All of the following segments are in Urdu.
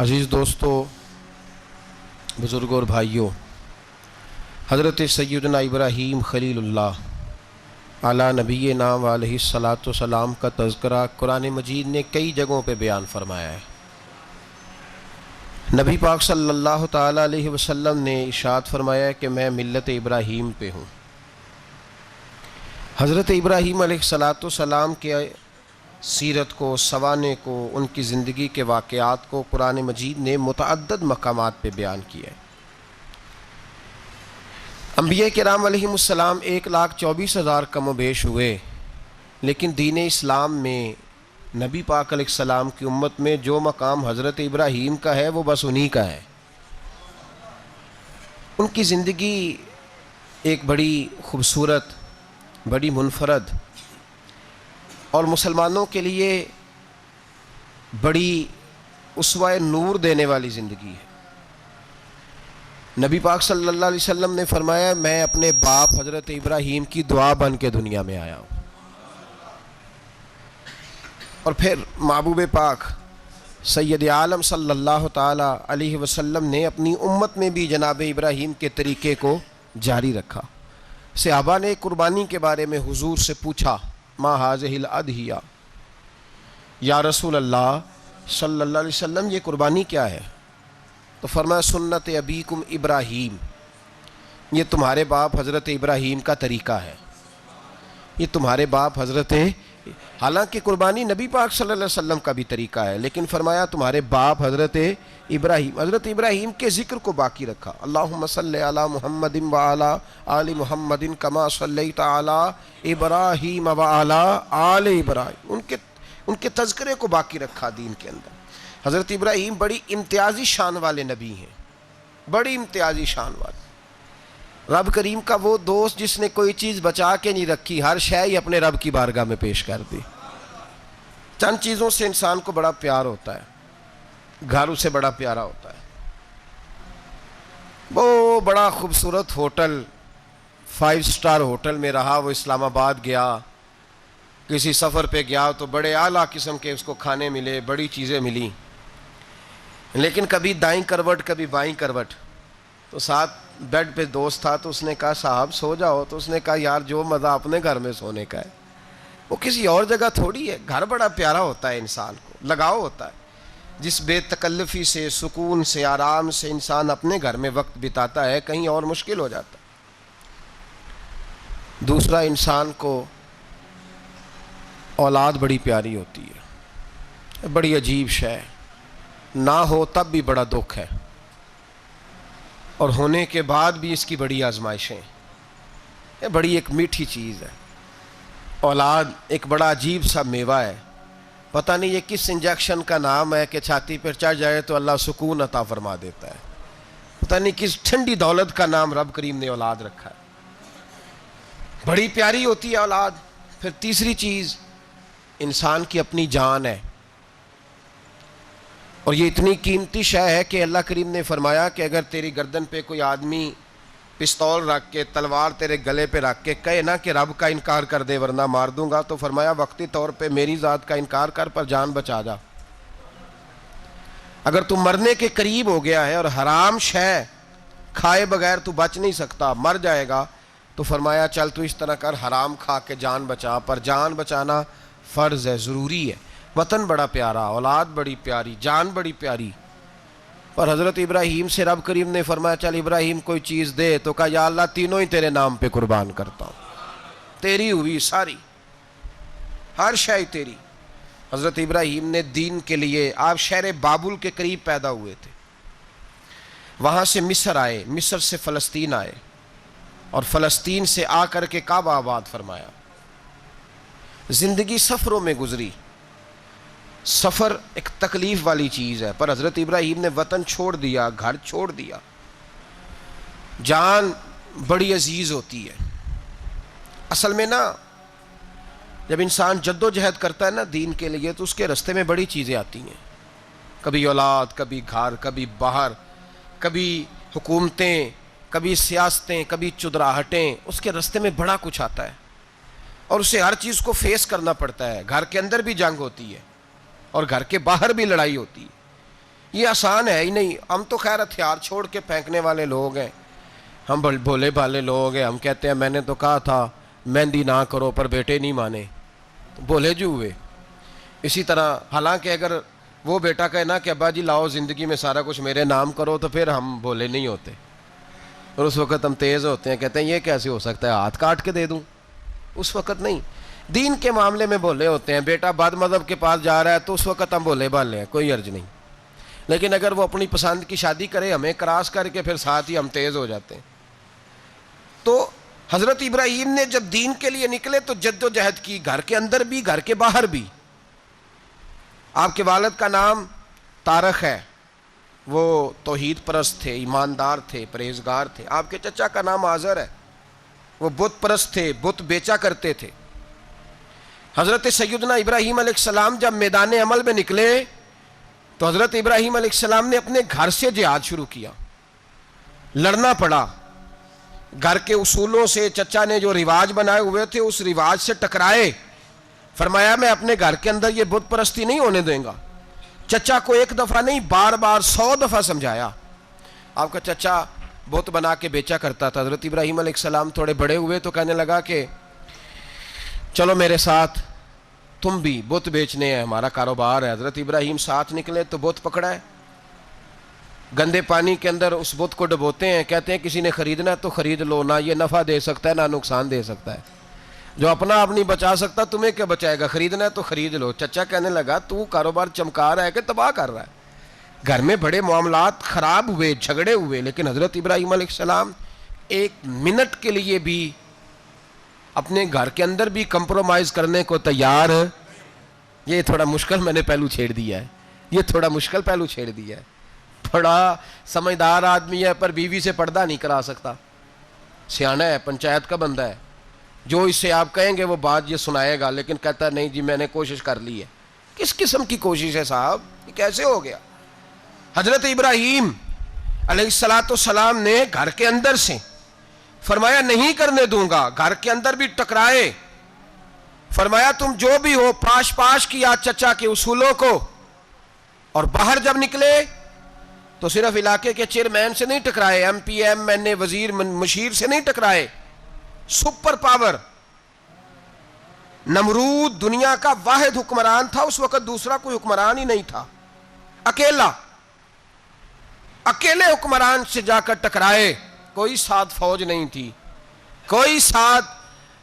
عزیز دوستو، بزرگوں اور بھائیوں، حضرت سیدنا ابراہیم خلیل اللہ علی نبینا و علیہ الصلاۃ والسلام کا تذکرہ قرآن مجید نے کئی جگہوں پہ بیان فرمایا ہے۔ نبی پاک صلی اللہ تعالیٰ علیہ وسلم نے ارشاد فرمایا ہے کہ میں ملت ابراہیم پہ ہوں۔ حضرت ابراہیم علیہ الصلاۃ والسلام کے سیرت کو، سوانح کو، ان کی زندگی کے واقعات کو قرآن مجید نے متعدد مقامات پہ بیان کیا ہے۔ انبیاء کرام علیہم السلام 1,24,000 کم و بیش ہوئے، لیکن دین اسلام میں نبی پاک علیہ السلام کی امت میں جو مقام حضرت ابراہیم کا ہے وہ بس انہی کا ہے۔ ان کی زندگی ایک بڑی خوبصورت، بڑی منفرد اور مسلمانوں کے لیے بڑی اسوہ نور دینے والی زندگی ہے۔ نبی پاک صلی اللہ علیہ وسلم نے فرمایا، میں اپنے باپ حضرت ابراہیم کی دعا بن کے دنیا میں آیا ہوں۔ اور پھر محبوب پاک سید عالم صلی اللہ تعالیٰ علیہ وسلم نے اپنی امت میں بھی جناب ابراہیم کے طریقے کو جاری رکھا۔ صحابہ نے قربانی کے بارے میں حضور سے پوچھا، ما ہذہ الاضحیہ، یا رسول اللہ صلی اللہ علیہ وسلم یہ قربانی کیا ہے؟ تو فرمایا، سنت ابیکم ابراہیم، یہ تمہارے باپ حضرت ابراہیم کا طریقہ ہے، یہ تمہارے باپ حضرت، حالانکہ قربانی نبی پاک صلی اللہ علیہ وسلم کا بھی طریقہ ہے، لیکن فرمایا تمہارے باپ حضرت ابراہیم کے ذکر کو باقی رکھا۔ اللہم صلی علی محمد وعلی آل محمد کما صلیت علی ابراہیم وعلی آل ابراہیم، ان کے تذکرے کو باقی رکھا دین کے اندر۔ حضرت ابراہیم بڑی امتیازی شان والے نبی ہیں، بڑی امتیازی شان والے۔ رب کریم کا وہ دوست جس نے کوئی چیز بچا کے نہیں رکھی، ہر شے ہی اپنے رب کی بارگاہ میں پیش کر دی۔ چند چیزوں سے انسان کو بڑا پیار ہوتا ہے، گھر اسے بڑا پیارا ہوتا ہے۔ وہ بڑا خوبصورت ہوٹل، 5 اسٹار ہوٹل میں رہا، وہ اسلام آباد گیا، کسی سفر پہ گیا تو بڑے اعلیٰ قسم کے اس کو کھانے ملے، بڑی چیزیں ملیں، لیکن کبھی دائیں کروٹ کبھی بائیں کروٹ۔ تو ساتھ بیڈ پہ دوست تھا، تو اس نے کہا صاحب سو جاؤ، تو اس نے کہا یار جو مزہ اپنے گھر میں سونے کا ہے وہ کسی اور جگہ تھوڑی ہے۔ گھر بڑا پیارا ہوتا ہے، انسان کو لگاؤ ہوتا ہے، جس بے تکلفی سے، سکون سے، آرام سے انسان اپنے گھر میں وقت بتاتا ہے، کہیں اور مشکل ہو جاتا ہے۔ دوسرا، انسان کو اولاد بڑی پیاری ہوتی ہے، بڑی عجیب شے، نہ ہو تب بھی بڑا دکھ ہے، اور ہونے کے بعد بھی اس کی بڑی آزمائشیں، یہ بڑی ایک میٹھی چیز ہے۔ اولاد ایک بڑا عجیب سا میوہ ہے، پتہ نہیں یہ کس انجیکشن کا نام ہے کہ چھاتی پر چڑھ جائے تو اللہ سکون عطا فرما دیتا ہے، پتہ نہیں کس ٹھنڈی دولت کا نام رب کریم نے اولاد رکھا ہے، بڑی پیاری ہوتی ہے اولاد۔ پھر تیسری چیز انسان کی اپنی جان ہے، اور یہ اتنی قیمتی شے ہے کہ اللہ کریم نے فرمایا کہ اگر تیری گردن پہ کوئی آدمی پستول رکھ کے، تلوار تیرے گلے پہ رکھ کے کہے نا کہ رب کا انکار کر دے ورنہ مار دوں گا، تو فرمایا وقتی طور پہ میری ذات کا انکار کر پر جان بچا جا۔ اگر تو مرنے کے قریب ہو گیا ہے اور حرام شے کھائے بغیر تو بچ نہیں سکتا، مر جائے گا، تو فرمایا چل تو اس طرح کر، حرام کھا کے جان بچا، پر جان بچانا فرض ہے، ضروری ہے۔ وطن بڑا پیارا، اولاد بڑی پیاری، جان بڑی پیاری، پر حضرت ابراہیم سے رب کریم نے فرمایا چل ابراہیم کوئی چیز دے، تو کہا یا اللہ تینوں ہی تیرے نام پہ قربان کرتا ہوں، تیری ہوئی ساری، ہر شے تیری۔ حضرت ابراہیم نے دین کے لیے، آپ شہر بابل کے قریب پیدا ہوئے تھے، وہاں سے مصر آئے، مصر سے فلسطین آئے، اور فلسطین سے آ کر کے کعبہ آباد فرمایا۔ زندگی سفروں میں گزری، سفر ایک تکلیف والی چیز ہے، پر حضرت ابراہیم نے وطن چھوڑ دیا، گھر چھوڑ دیا۔ جان بڑی عزیز ہوتی ہے اصل میں نا، جب انسان جد و جہد کرتا ہے نا دین کے لیے، تو اس کے رستے میں بڑی چیزیں آتی ہیں، کبھی اولاد، کبھی گھر، کبھی باہر، کبھی حکومتیں، کبھی سیاستیں، کبھی چدراہٹیں، اس کے رستے میں بڑا کچھ آتا ہے، اور اسے ہر چیز کو فیس کرنا پڑتا ہے۔ گھر کے اندر بھی جنگ ہوتی ہے اور گھر کے باہر بھی لڑائی ہوتی ہے، یہ آسان ہے ہی نہیں. ہم تو خیر ہتھیار چھوڑ کے پھینکنے والے لوگ ہیں, ہم بھولے بھالے لوگ ہیں. ہم کہتے ہیں میں نے تو کہا تھا مہندی نہ کرو, پر بیٹے نہیں مانے, تو بھولے جو ہوئے. اسی طرح حالانکہ اگر وہ بیٹا کہے نا کہ ابا جی لاؤ زندگی میں سارا کچھ میرے نام کرو, تو پھر ہم بھولے نہیں ہوتے, اور اس وقت ہم تیز ہوتے ہیں, کہتے ہیں یہ کیسے ہو سکتا ہے, ہاتھ کاٹ کے دے دوں. اس وقت نہیں. دین کے معاملے میں بھولے ہوتے ہیں. بیٹا بد مذہب کے پاس جا رہا ہے تو اس وقت ہم بھولے بھالے ہیں, کوئی عرض نہیں. لیکن اگر وہ اپنی پسند کی شادی کرے ہمیں کراس کر کے, پھر ساتھ ہی ہم تیز ہو جاتے ہیں. تو حضرت ابراہیم نے جب دین کے لیے نکلے تو جد و جہد کی, گھر کے اندر بھی گھر کے باہر بھی. آپ کے والد کا نام طارق ہے, وہ توحید پرست تھے, ایماندار تھے, پرہیزگار تھے. آپ کے چچا کا نام آزر ہے, وہ بت پرست تھے, بت بیچا کرتے تھے. حضرت سیدنا ابراہیم علیہ السلام جب میدان عمل میں نکلے تو حضرت ابراہیم علیہ السلام نے اپنے گھر سے جہاد شروع کیا. لڑنا پڑا, گھر کے اصولوں سے. چچا نے جو رواج بنائے ہوئے تھے اس رواج سے ٹکرائے. فرمایا میں اپنے گھر کے اندر یہ بت پرستی نہیں ہونے دیں گا. چچا کو ایک دفعہ نہیں بار بار 100 دفعہ سمجھایا. آپ کا چچا بت بنا کے بیچا کرتا تھا. حضرت ابراہیم علیہ السلام تھوڑے بڑے ہوئے تو کہنے لگا کہ چلو میرے ساتھ, تم بھی بت بیچنے ہیں, ہمارا کاروبار ہے. حضرت ابراہیم ساتھ نکلے تو بت پکڑا ہے, گندے پانی کے اندر اس بت کو ڈبوتے ہیں. کہتے ہیں کسی نے خریدنا تو خرید لو, نہ یہ نفع دے سکتا ہے نہ نقصان دے سکتا ہے. جو اپنا آپ نہیں بچا سکتا تمہیں کیا بچائے گا, خریدنا ہے تو خرید لو. چچا کہنے لگا تو کاروبار چمکا رہا ہے کہ تباہ کر رہا ہے. گھر میں بڑے معاملات خراب ہوئے, جھگڑے ہوئے, لیکن حضرت ابراہیم علیہ السلام ایک منٹ کے لیے بھی اپنے گھر کے اندر بھی کمپرومائز کرنے کو تیار. یہ تھوڑا مشکل میں نے پہلو چھیڑ دیا ہے, یہ تھوڑا مشکل پہلو چھیڑ دیا ہے. بڑا سمجھدار آدمی ہے پر بیوی سے پردہ نہیں کرا سکتا. سیانا ہے, پنچایت کا بندہ ہے, جو اس سے آپ کہیں گے وہ بات یہ سنائے گا, لیکن کہتا ہے نہیں جی میں نے کوشش کر لی ہے. کس قسم کی کوشش ہے صاحب, یہ کیسے ہو گیا؟ حضرت ابراہیم علیہ السلام نے گھر کے اندر سے فرمایا نہیں کرنے دوں گا. گھر کے اندر بھی ٹکرائے. فرمایا تم جو بھی ہو پاش پاش کیا چچا کے اصولوں کو, اور باہر جب نکلے تو صرف علاقے کے چیئرمین سے نہیں ٹکرائے, ایم پی ایم این اے وزیر مشیر سے نہیں ٹکرائے. سپر پاور نمرود دنیا کا واحد حکمران تھا اس وقت, دوسرا کوئی حکمران ہی نہیں تھا, اکیلے حکمران سے جا کر ٹکرائے. کوئی ساتھ فوج نہیں تھی, کوئی ساتھ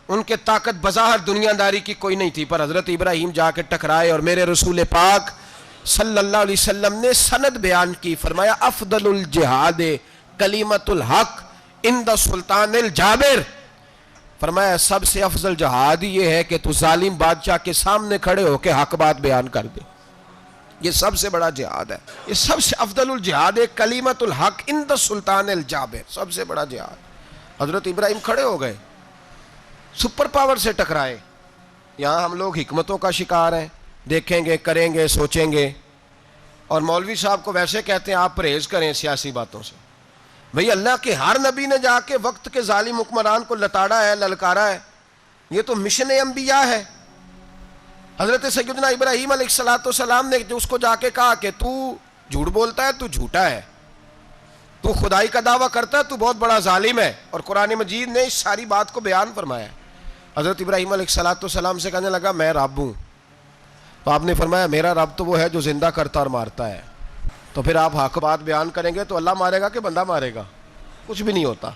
ان کے طاقت بظاہر دنیا داری کی کوئی نہیں تھی, پر حضرت ابراہیم جا کے ٹکرائے. اور میرے رسول پاک صلی اللہ علیہ وسلم نے سند بیان کی, فرمایا افضل الجہاد کلمۃ الحق عند سلطان الجابر. فرمایا سب سے افضل جہاد یہ ہے کہ تو ظالم بادشاہ کے سامنے کھڑے ہو کے حق بات بیان کر دے. یہ سب سے بڑا جہاد ہے, یہ سب سے افضل الجہاد کلمۃ الحق عند سلطان الجابر, سب سے بڑا جہاد. حضرت ابراہیم کھڑے ہو گئے, سپر پاور سے ٹکرائے. یہاں ہم لوگ حکمتوں کا شکار ہیں, دیکھیں گے, کریں گے, سوچیں گے, اور مولوی صاحب کو ویسے کہتے ہیں آپ پرہیز کریں سیاسی باتوں سے. بھئی اللہ کے ہر نبی نے جا کے وقت کے ظالم حکمران کو لتاڑا ہے, للکارا ہے. یہ تو مشن انبیاء ہے. حضرت سیدنا ابراہیم علیہ السلام نے جو اس کو جا کے کہا کہ تو جھوٹ بولتا ہے, تو جھوٹا ہے, تو خدائی کا دعویٰ کرتا ہے, تو بہت بڑا ظالم ہے. اور قرآن مجید نے اس ساری بات کو بیان فرمایا. حضرت ابراہیم علیہ السلام سے کہنے لگا میں رب ہوں. تو آپ نے فرمایا میرا رب تو وہ ہے جو زندہ کرتا اور مارتا ہے. تو پھر آپ حق بات بیان کریں گے تو اللہ مارے گا کہ بندہ مارے گا؟ کچھ بھی نہیں ہوتا,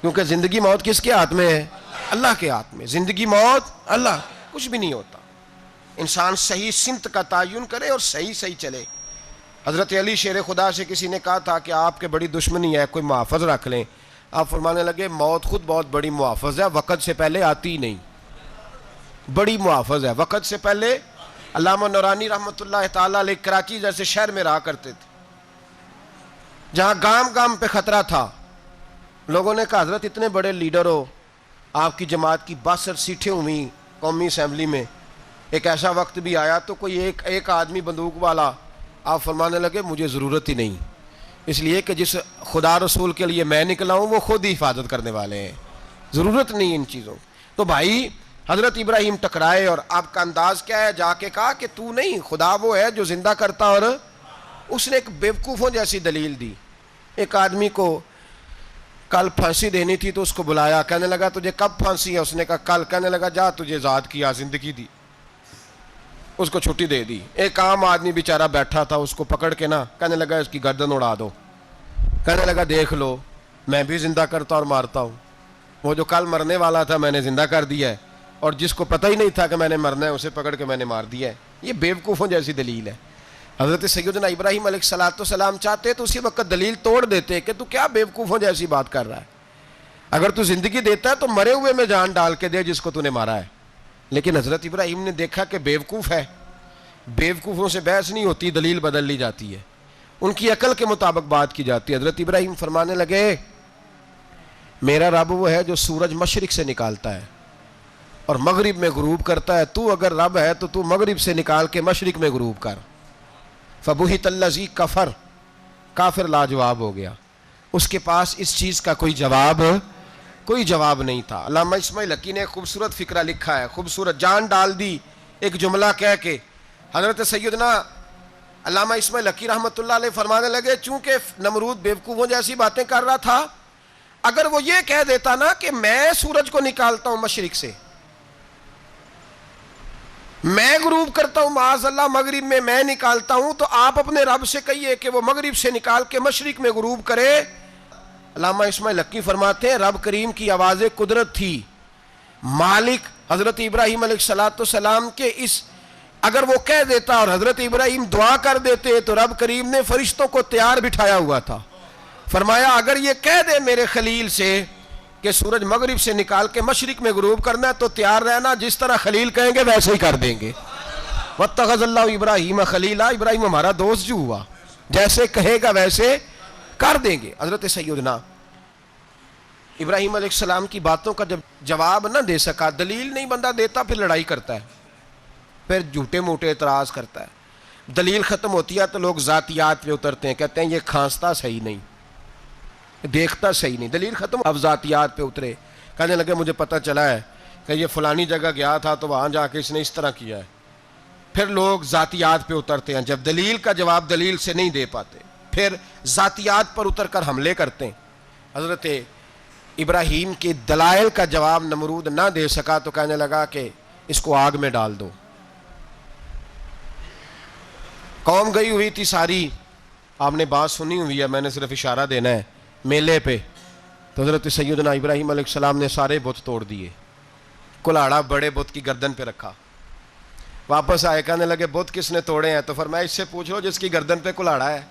کیونکہ زندگی موت کس کے ہاتھ میں ہے؟ اللہ کے ہاتھ میں. زندگی موت اللہ, کچھ بھی نہیں ہوتا. انسان صحیح سمت کا تعین کرے اور صحیح چلے. حضرت علی شیر خدا سے کسی نے کہا تھا کہ آپ کے بڑی دشمنی ہے, کوئی محافظ رکھ لیں. آپ فرمانے لگے موت خود بہت بڑی محافظ ہے, وقت سے پہلے آتی ہی نہیں. بڑی محافظ ہے, وقت سے پہلے. علامہ نورانی رحمۃ اللہ تعالیٰ علیہ کراچی جیسے شہر میں رہا کرتے تھے, جہاں گام گام پہ خطرہ تھا. لوگوں نے کہا حضرت اتنے بڑے لیڈر ہو, آپ کی جماعت کی 62 سیٹیں ہوئیں قومی اسمبلی میں, ایک ایسا وقت بھی آیا تو کوئی ایک آدمی بندوق والا. آپ فرمانے لگے مجھے ضرورت ہی نہیں, اس لیے کہ جس خدا رسول کے لیے میں نکلا ہوں وہ خود ہی حفاظت کرنے والے ہیں, ضرورت نہیں ان چیزوں. تو بھائی حضرت ابراہیم ٹکرائے, اور آپ کا انداز کیا ہے؟ جا کے کہا کہ تو نہیں, خدا وہ ہے جو زندہ کرتا اور اس نے ایک بیوقوفوں جیسی دلیل دی. ایک آدمی کو کل پھانسی دینی تھی تو اس کو بلایا, کہنے لگا تجھے کب پھانسی ہے؟ اس نے کہا کل. کہنے لگا جا تجھے آزاد کیا, زندگی دی, اس کو چھٹی دے دی. ایک عام آدمی بیچارہ بیٹھا تھا, اس کو پکڑ کے نا کہنے لگا اس کی گردن اڑا دو. کہنے لگا دیکھ لو میں بھی زندہ کرتا اور مارتا ہوں, وہ جو کل مرنے والا تھا میں نے زندہ کر دیا ہے, اور جس کو پتہ ہی نہیں تھا کہ میں نے مرنا ہے اسے پکڑ کے میں نے مار دیا ہے. یہ بیوقوفوں جیسی دلیل ہے. حضرت سیدنا ابراہیم علیہ السلام چاہتے تو اسی وقت دلیل توڑ دیتے کہ تو کیا بیوقوفوں جیسی بات کر رہا ہے, اگر تو زندگی دیتا ہے تو مرے ہوئے میں جان ڈال کے دے جس کو تو نے مارا ہے. لیکن حضرت ابراہیم نے دیکھا کہ بیوقوف ہے, بیوقوفوں سے بحث نہیں ہوتی, دلیل بدل لی جاتی ہے, ان کی عقل کے مطابق بات کی جاتی ہے. حضرت ابراہیم فرمانے لگے میرا رب وہ ہے جو سورج مشرق سے نکالتا ہے اور مغرب میں غروب کرتا ہے, تو اگر رب ہے تو تو مغرب سے نکال کے مشرق میں غروب کر. فبہت الذی کفر, کافر لاجواب ہو گیا, اس کے پاس اس چیز کا کوئی جواب نہیں تھا. علامہ اسماعیل حقی نے ایک خوبصورت فقرہ لکھا ہے, خوبصورت, جان ڈال دی ایک جملہ کہہ کے. حضرت سیدنا علامہ اسماعیل حقی رحمۃ اللہ علیہ فرمانے لگے چونکہ نمرود بیوقوفوں جیسی باتیں کر رہا تھا, اگر وہ یہ کہہ دیتا نا کہ میں سورج کو نکالتا ہوں مشرق سے, میں غروب کرتا ہوں معاذ اللہ مغرب میں نکالتا ہوں, تو آپ اپنے رب سے کہیے کہ وہ مغرب سے نکال کے مشرق میں غروب کرے. علامہ اسماعیل حقی فرماتے ہیں رب کریم کی آواز قدرت تھی, مالک حضرت ابراہیم علیہ السلام کے اس, اگر وہ کہہ دیتا اور حضرت ابراہیم دعا کر دیتے تو رب کریم نے فرشتوں کو تیار بٹھایا ہوا تھا. فرمایا اگر یہ کہہ دے میرے خلیل سے کہ سورج مغرب سے نکال کے مشرق میں غروب کرنا ہے تو تیار رہنا, جس طرح خلیل کہیں گے ویسے ہی کر دیں گے. واتخذ اللہ ابراہیم خلیلا, ابراہیم ہمارا دوست جو ہوا, جیسے کہے گا ویسے کر دیں گے. حضرت سیدنا ابراہیم علیہ السلام کی باتوں کا جب جواب نہ دے سکا, دلیل نہیں بندہ دیتا, پھر لڑائی کرتا ہے, پھر جھوٹے موٹے اعتراض کرتا ہے. دلیل ختم ہوتی ہے تو لوگ ذاتیات پہ اترتے ہیں, کہتے ہیں یہ کھانستا صحیح نہیں, دیکھتا صحیح نہیں. دلیل ختم, اب ذاتیات پہ اترے, کہنے لگے مجھے پتہ چلا ہے کہ یہ فلانی جگہ گیا تھا تو وہاں جا کے اس نے اس طرح کیا ہے. پھر لوگ ذاتیات پہ اترتے ہیں, جب دلیل کا جواب دلیل سے نہیں دے پاتے پھر ذاتیات پر اتر کر حملے کرتے ہیں. حضرت ابراہیم کے دلائل کا جواب نمرود نہ دے سکا تو کہنے لگا کہ اس کو آگ میں ڈال دو. قوم گئی ہوئی تھی ساری, آپ نے بات سنی ہوئی ہے, میں نے صرف اشارہ دینا ہے, میلے پہ. تو حضرت سیدنا ابراہیم علیہ السلام نے سارے بت توڑ دیے, کلاڑا بڑے بت کی گردن پہ رکھا. واپس آئے, کہنے لگے بت کس نے توڑے ہیں؟ تو فرمایا اس سے پوچھ لو جس کی گردن پہ کلاڑا ہے.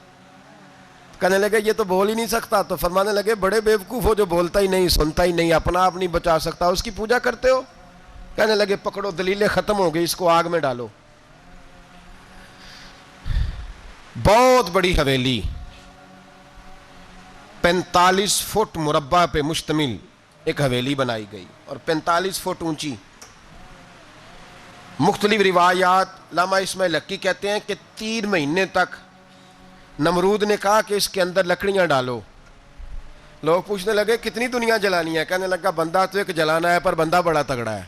کہنے لگے یہ تو بول ہی نہیں سکتا. تو فرمانے لگے بڑے بیوقوف ہو جو بولتا ہی نہیں, سنتا ہی نہیں, اپنا آپ نہیں بچا سکتا, اس کی پوجا کرتے ہو. کہنے لگے پکڑو, دلیلیں ختم ہو گئی, اس کو آگ میں ڈالو. بہت بڑی حویلی 45 فٹ مربع پہ مشتمل ایک حویلی بنائی گئی اور 45 فٹ اونچی. مختلف روایات, علامہ اسماعیل حقی کہتے ہیں کہ 3 مہینے تک نمرود نے کہا کہ اس کے اندر لکڑیاں ڈالو. لوگ پوچھنے لگے کتنی دنیا جلانی ہے؟ کہنے لگا بندہ تو ایک جلانا ہے, پر بندہ بڑا تگڑا ہے,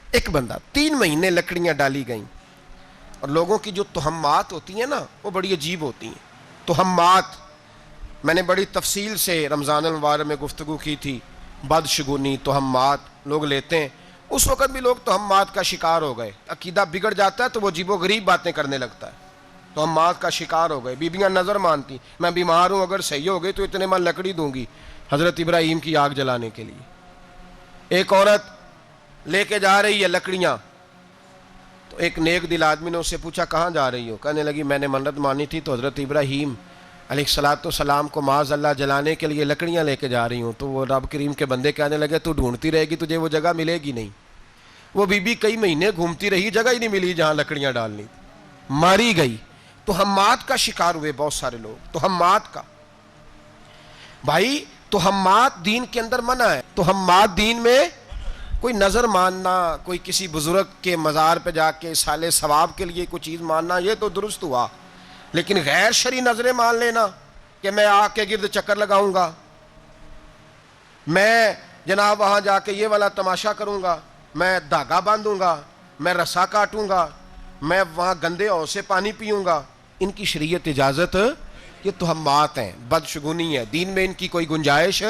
ایک بندہ. 3 مہینے لکڑیاں ڈالی گئیں. اور لوگوں کی جو تہمات ہوتی ہیں نا وہ بڑی عجیب ہوتی ہیں. تہمات میں نے بڑی تفصیل سے رمضان المبارک میں گفتگو کی تھی. بدشگونی, تہمات لوگ لیتے ہیں. اس وقت بھی لوگ تہمات کا شکار ہو گئے, عقیدہ بگڑ جاتا ہے تو وہ عجیب و غریب باتیں کرنے لگتا ہے. تہمات کا شکار ہو گئے. بیویاں نظر مانتی, میں بیمار ہوں, اگر صحیح ہو گئی تو اتنے من لکڑی دوں گی حضرت ابراہیم کی آگ جلانے کے لیے. ایک عورت لے کے جا رہی ہے لکڑیاں, تو ایک نیک دل آدمی نے اس سے پوچھا کہاں جا رہی ہو؟ کہنے لگی میں نے منت مانی تھی تو حضرت ابراہیم علیہ السلام کو معاذ اللہ جلانے کے لیے لکڑیاں لے کے جا رہی ہوں. تو وہ رب کریم کے بندے کہنے لگے تو ڈھونڈتی رہے گی, تجھے وہ جگہ ملے گی نہیں. وہ بی بی کئی مہینے گھومتی رہی, جگہ ہی نہیں ملی جہاں لکڑیاں ڈالنی, ماری گئی. تہمات کا شکار ہوئے بہت سارے لوگ. تہمات کا بھائی, تہمات دین کے اندر منع ہے. تہمات دین میں کوئی نظر ماننا, کوئی کسی بزرگ کے مزار پہ جا کے سالے ثواب کے لیے کوئی چیز ماننا, یہ تو درست ہوا. لیکن غیر شرعی نظریں مان لینا کہ میں آگ کے گرد چکر لگاؤں گا, میں جناب وہاں جا کے یہ والا تماشا کروں گا, میں دھاگا باندھوں گا, میں رسا کاٹوں گا, میں وہاں گندے ہو سے پانی پیوں گا, ان کی شریعت اجازت، یہ تہمات ہیں، بدشگونی ہے، دین میں ان کی کوئی گنجائش۔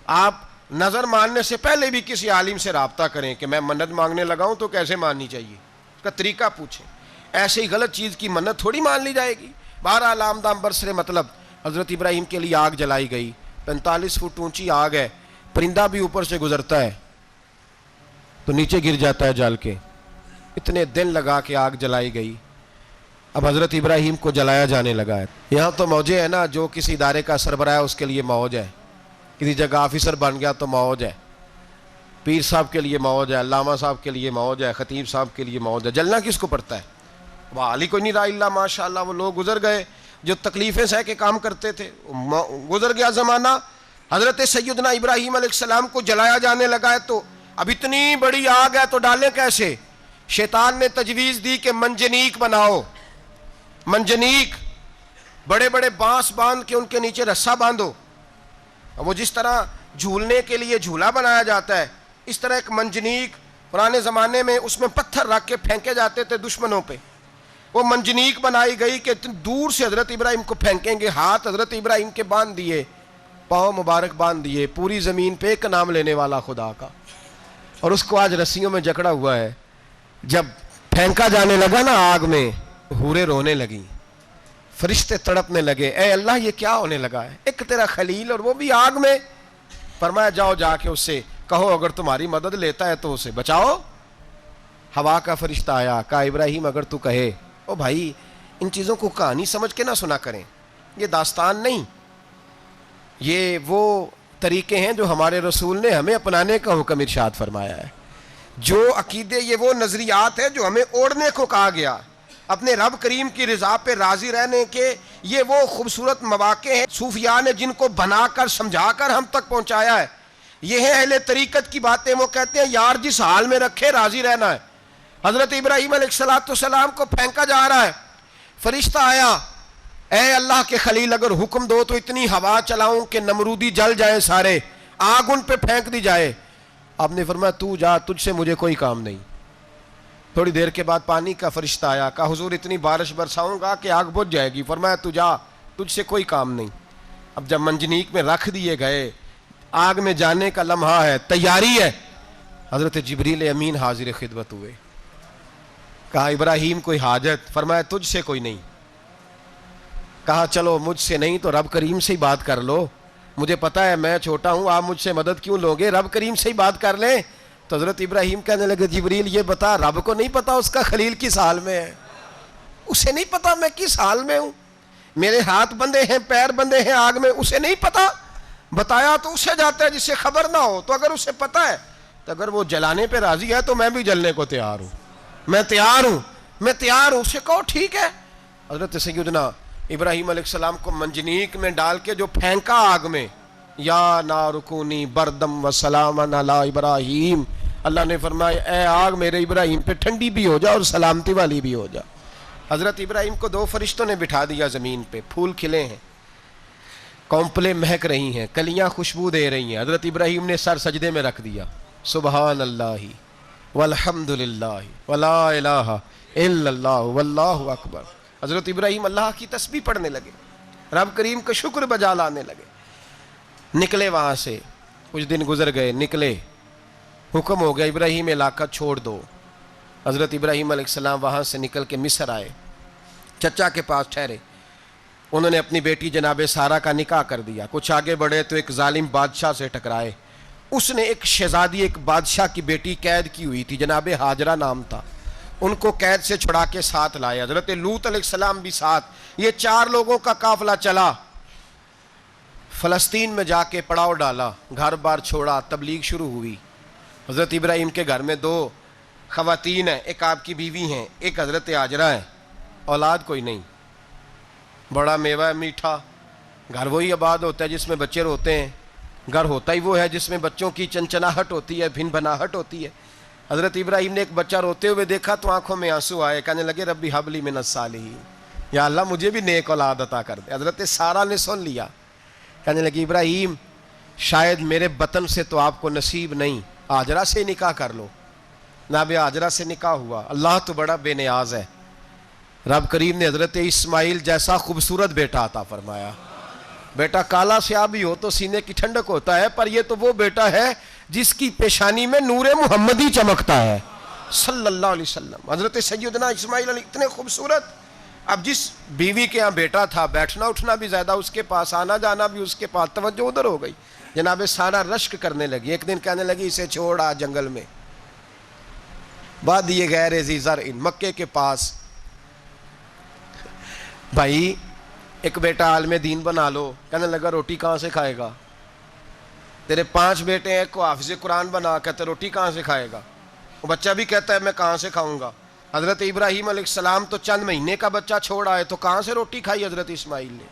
آپ نظر ماننے سے پہلے بھی کسی عالم سے رابطہ کریں کہ میں منت مانگنے لگا ہوں تو کیسے ماننی چاہیے، اس کا طریقہ پوچھیں۔ ایسے ہی غلط چیز کی منت تھوڑی مان لی جائے گی۔ بہرحال آمدام برسر مطلب حضرت ابراہیم کے لیے آگ جلائی گئی، 45 فٹ اونچی آگ ہے، پرندہ بھی اوپر سے گزرتا ہے تو نیچے گر جاتا ہے جل کے، اتنے دن لگا کے آگ جلائی گئی۔ اب حضرت ابراہیم کو جلایا جانے لگا ہے۔ یہاں تو موجیں ہے نا، جو کسی ادارے کا سربراہ ہے اس کے لیے موج ہے، کسی جگہ آفیسر بن گیا تو موج ہے، پیر صاحب کے لیے موج ہے، علامہ صاحب کے لیے موج ہے، خطیب صاحب کے لیے موج ہے۔ جلنا کس کو پڑتا ہے؟ وہ علی کوئی نہیں رہا اللہ ماشاءاللہ، وہ لوگ گزر گئے جو تکلیفیں سہ کے کام کرتے تھے، گزر گیا زمانہ۔ حضرت سیدنا ابراہیم علیہ السلام کو جلایا جانے لگا ہے تو اب اتنی بڑی آگ ہے تو ڈالیں کیسے؟ شیطان نے تجویز دی کہ منجنیق بناؤ، منجنیق، بڑے بڑے بانس باندھ کے ان کے نیچے رسا باندھو، وہ جس طرح جھولنے کے لیے جھولا بنایا جاتا ہے اس طرح ایک منجنیق پرانے زمانے میں اس میں پتھر رکھ کے پھینکے جاتے تھے دشمنوں پہ، وہ منجنیق بنائی گئی کہ دور سے حضرت ابراہیم کو پھینکیں گے۔ ہاتھ حضرت ابراہیم کے باندھ دیے، پاؤں مبارک باندھ دیے، پوری زمین پہ ایک نام لینے والا خدا کا، اور اس کو آج رسیوں میں جکڑا ہوا ہے۔ جب پھینکا جانے لگا نا آگ میں، حوریں رونے لگیں، فرشتے تڑپنے لگے، اے اللہ یہ کیا ہونے لگا ہے، ایک تیرا خلیل اور وہ بھی آگ میں۔ فرمایا جاؤ جا کے اس سے کہو اگر تمہاری مدد لیتا ہے تو اسے بچاؤ۔ ہوا کا فرشتہ آیا، کہا ابراہیم اگر تو کہے۔ او بھائی ان چیزوں کو کہانی سمجھ کے نہ سنا کریں، یہ داستان نہیں، یہ وہ طریقے ہیں جو ہمارے رسول نے ہمیں اپنانے کا حکم ارشاد فرمایا ہے۔ جو عقیدے، یہ وہ نظریات ہیں جو ہمیں اوڑھنے کو کہا گیا، اپنے رب کریم کی رضا پہ راضی رہنے کے یہ وہ خوبصورت مواقع ہیں صوفیاء نے جن کو بنا کر سمجھا کر ہم تک پہنچایا ہے۔ یہ ہے اہل طریقت کی باتیں، وہ کہتے ہیں یار جس حال میں رکھے راضی رہنا ہے۔ حضرت ابراہیم علیہ السلام کو پھینکا جا رہا ہے، فرشتہ آیا، اے اللہ کے خلیل اگر حکم دو تو اتنی ہوا چلاؤں کہ نمرودی جل جائیں سارے، آگ ان پہ پھینک دی جائے۔ آپ نے فرمایا تو جا، تجھ سے مجھے کوئی کام نہیں۔ تھوڑی دیر کے بعد پانی کا فرشتہ آیا، کہا حضور اتنی بارش برساؤں گا کہ آگ بجھ جائے گی۔ فرمایا تو جا، تجھ سے کوئی کام نہیں۔ اب جب منجنیق میں رکھ دیے گئے، آگ میں جانے کا لمحہ ہے، تیاری ہے، حضرت جبریل امین حاضر خدمت ہوئے، کہا ابراہیم کوئی حاجت؟ فرمایا تجھ سے کوئی نہیں۔ کہا چلو مجھ سے نہیں تو رب کریم سے ہی بات کر لو، مجھے پتا ہے میں چھوٹا ہوں، آپ مجھ سے مدد کیوں لوگے، رب کریم سے ہی بات کر لیں۔ تو حضرت ابراہیم کہنے لگے جبریل یہ بتا، رب کو نہیں پتا اس کا خلیل کس حال میں ہے، اسے نہیں پتا میں کس حال میں ہوں، میرے ہاتھ بندے ہیں، پیر بندے ہیں آگ میں، اسے نہیں پتا؟ بتایا تو اسے جاتا ہے جس سے خبر نہ ہو، تو اگر اسے پتا ہے تو اگر وہ جلانے پہ راضی ہے تو میں بھی جلنے کو تیار ہوں، میں تیار ہوں، میں تیار ہوں۔ اسے کہو ٹھیک ہے۔ حضرت سیدنا ابراہیم علیہ السلام کو منجنیق میں ڈال کے جو پھینکا آگ میں، یا نار کونی بردم و سلاما علی ابراہیم، اللہ نے فرمایا اے آگ میرے ابراہیم پہ ٹھنڈی بھی ہو جا اور سلامتی والی بھی ہو جا۔ حضرت ابراہیم کو دو فرشتوں نے بٹھا دیا زمین پہ، پھول کھلے ہیں، کونپلیں مہک رہی ہیں، کلیاں خوشبو دے رہی ہیں۔ حضرت ابراہیم نے سر سجدے میں رکھ دیا، سبحان اللہ والحمد للہ ولا الہ الا اللہ واللہ اکبر۔ حضرت ابراہیم اللہ کی تسبیح پڑھنے لگے، رب کریم کا شکر بجا لانے لگے۔ نکلے وہاں سے، کچھ دن گزر گئے، نکلے، حکم ہو گیا ابراہیم علاقہ چھوڑ دو۔ حضرت ابراہیم علیہ السلام وہاں سے نکل کے مصر آئے، چچا کے پاس ٹھہرے، انہوں نے اپنی بیٹی جناب سارہ کا نکاح کر دیا۔ کچھ آگے بڑھے تو ایک ظالم بادشاہ سے ٹکرائے، اس نے ایک شہزادی، ایک بادشاہ کی بیٹی قید کی ہوئی تھی، جناب ہاجرہ نام تھا، ان کو قید سے چھڑا کے ساتھ لائے۔ حضرت لوط علیہ السلام بھی ساتھ، یہ 4 لوگوں کا قافلہ چلا، فلسطین میں جا کے پڑاؤ ڈالا، گھر بار چھوڑا، تبلیغ شروع ہوئی۔ حضرت ابراہیم کے گھر میں 2 خواتین ہیں، ایک آپ کی بیوی ہیں، ایک حضرت ہاجرہ ہیں، اولاد کوئی نہیں، بڑا میوہ ہے میٹھا، گھر وہی آباد ہوتا ہے جس میں بچے روتے ہیں، گھر ہوتا ہی وہ ہے جس میں بچوں کی چنچناہٹ ہوتی ہے، بھن بھناہٹ ہوتی ہے۔ حضرت ابراہیم نے ایک بچہ روتے ہوئے دیکھا تو آنکھوں میں آنسو آئے، کہنے لگے ربی ہب لی من الصالحین، یا اللہ مجھے بھی نیک اولاد عطا کر دے۔ حضرت سارہ نے سن لیا، کہنے لگی ابراہیم شاید میرے بطن سے تو آپ کو نصیب نہیں، ہاجرہ سے نکاح کر لو۔ جناب ہاجرہ سے نکاح ہوا، اللہ تو بڑا بے نیاز ہے، رب کریم نے حضرت اسماعیل جیسا خوبصورت بیٹا عطا فرمایا. بیٹا کالا سیاہ بھی ہو تو سینے کی ٹھنڈک ہوتا ہے, پر یہ تو وہ بیٹا ہے جس کی پیشانی میں نور محمدی چمکتا ہے صلی اللہ علیہ وسلم. حضرت سیدنا اسماعیل علیہ اتنے خوبصورت. اب جس بیوی کے ہاں بیٹا تھا, بیٹھنا اٹھنا بھی زیادہ اس کے پاس, آنا جانا بھی اس کے پاس, توجہ ادھر ہو گئی. جناب سارا رشک کرنے لگی. ایک دن کہنے لگی اسے چھوڑ آ جنگل میں, وادی غیر ذی زرع مکے کے پاس. بھائی ایک بیٹا عالم دین بنا لو. کہنے لگا روٹی کہاں سے کھائے گا؟ تیرے 5 بیٹے ہیں, ایک کو حافظ قرآن بنا, کہتے روٹی کہاں سے کھائے گا؟ وہ بچہ بھی کہتا ہے میں کہاں سے کھاؤں گا. حضرت ابراہیم علیہ السلام تو چند مہینے کا بچہ چھوڑ آئے, تو کہاں سے روٹی کھائی حضرت اسماعیل نے؟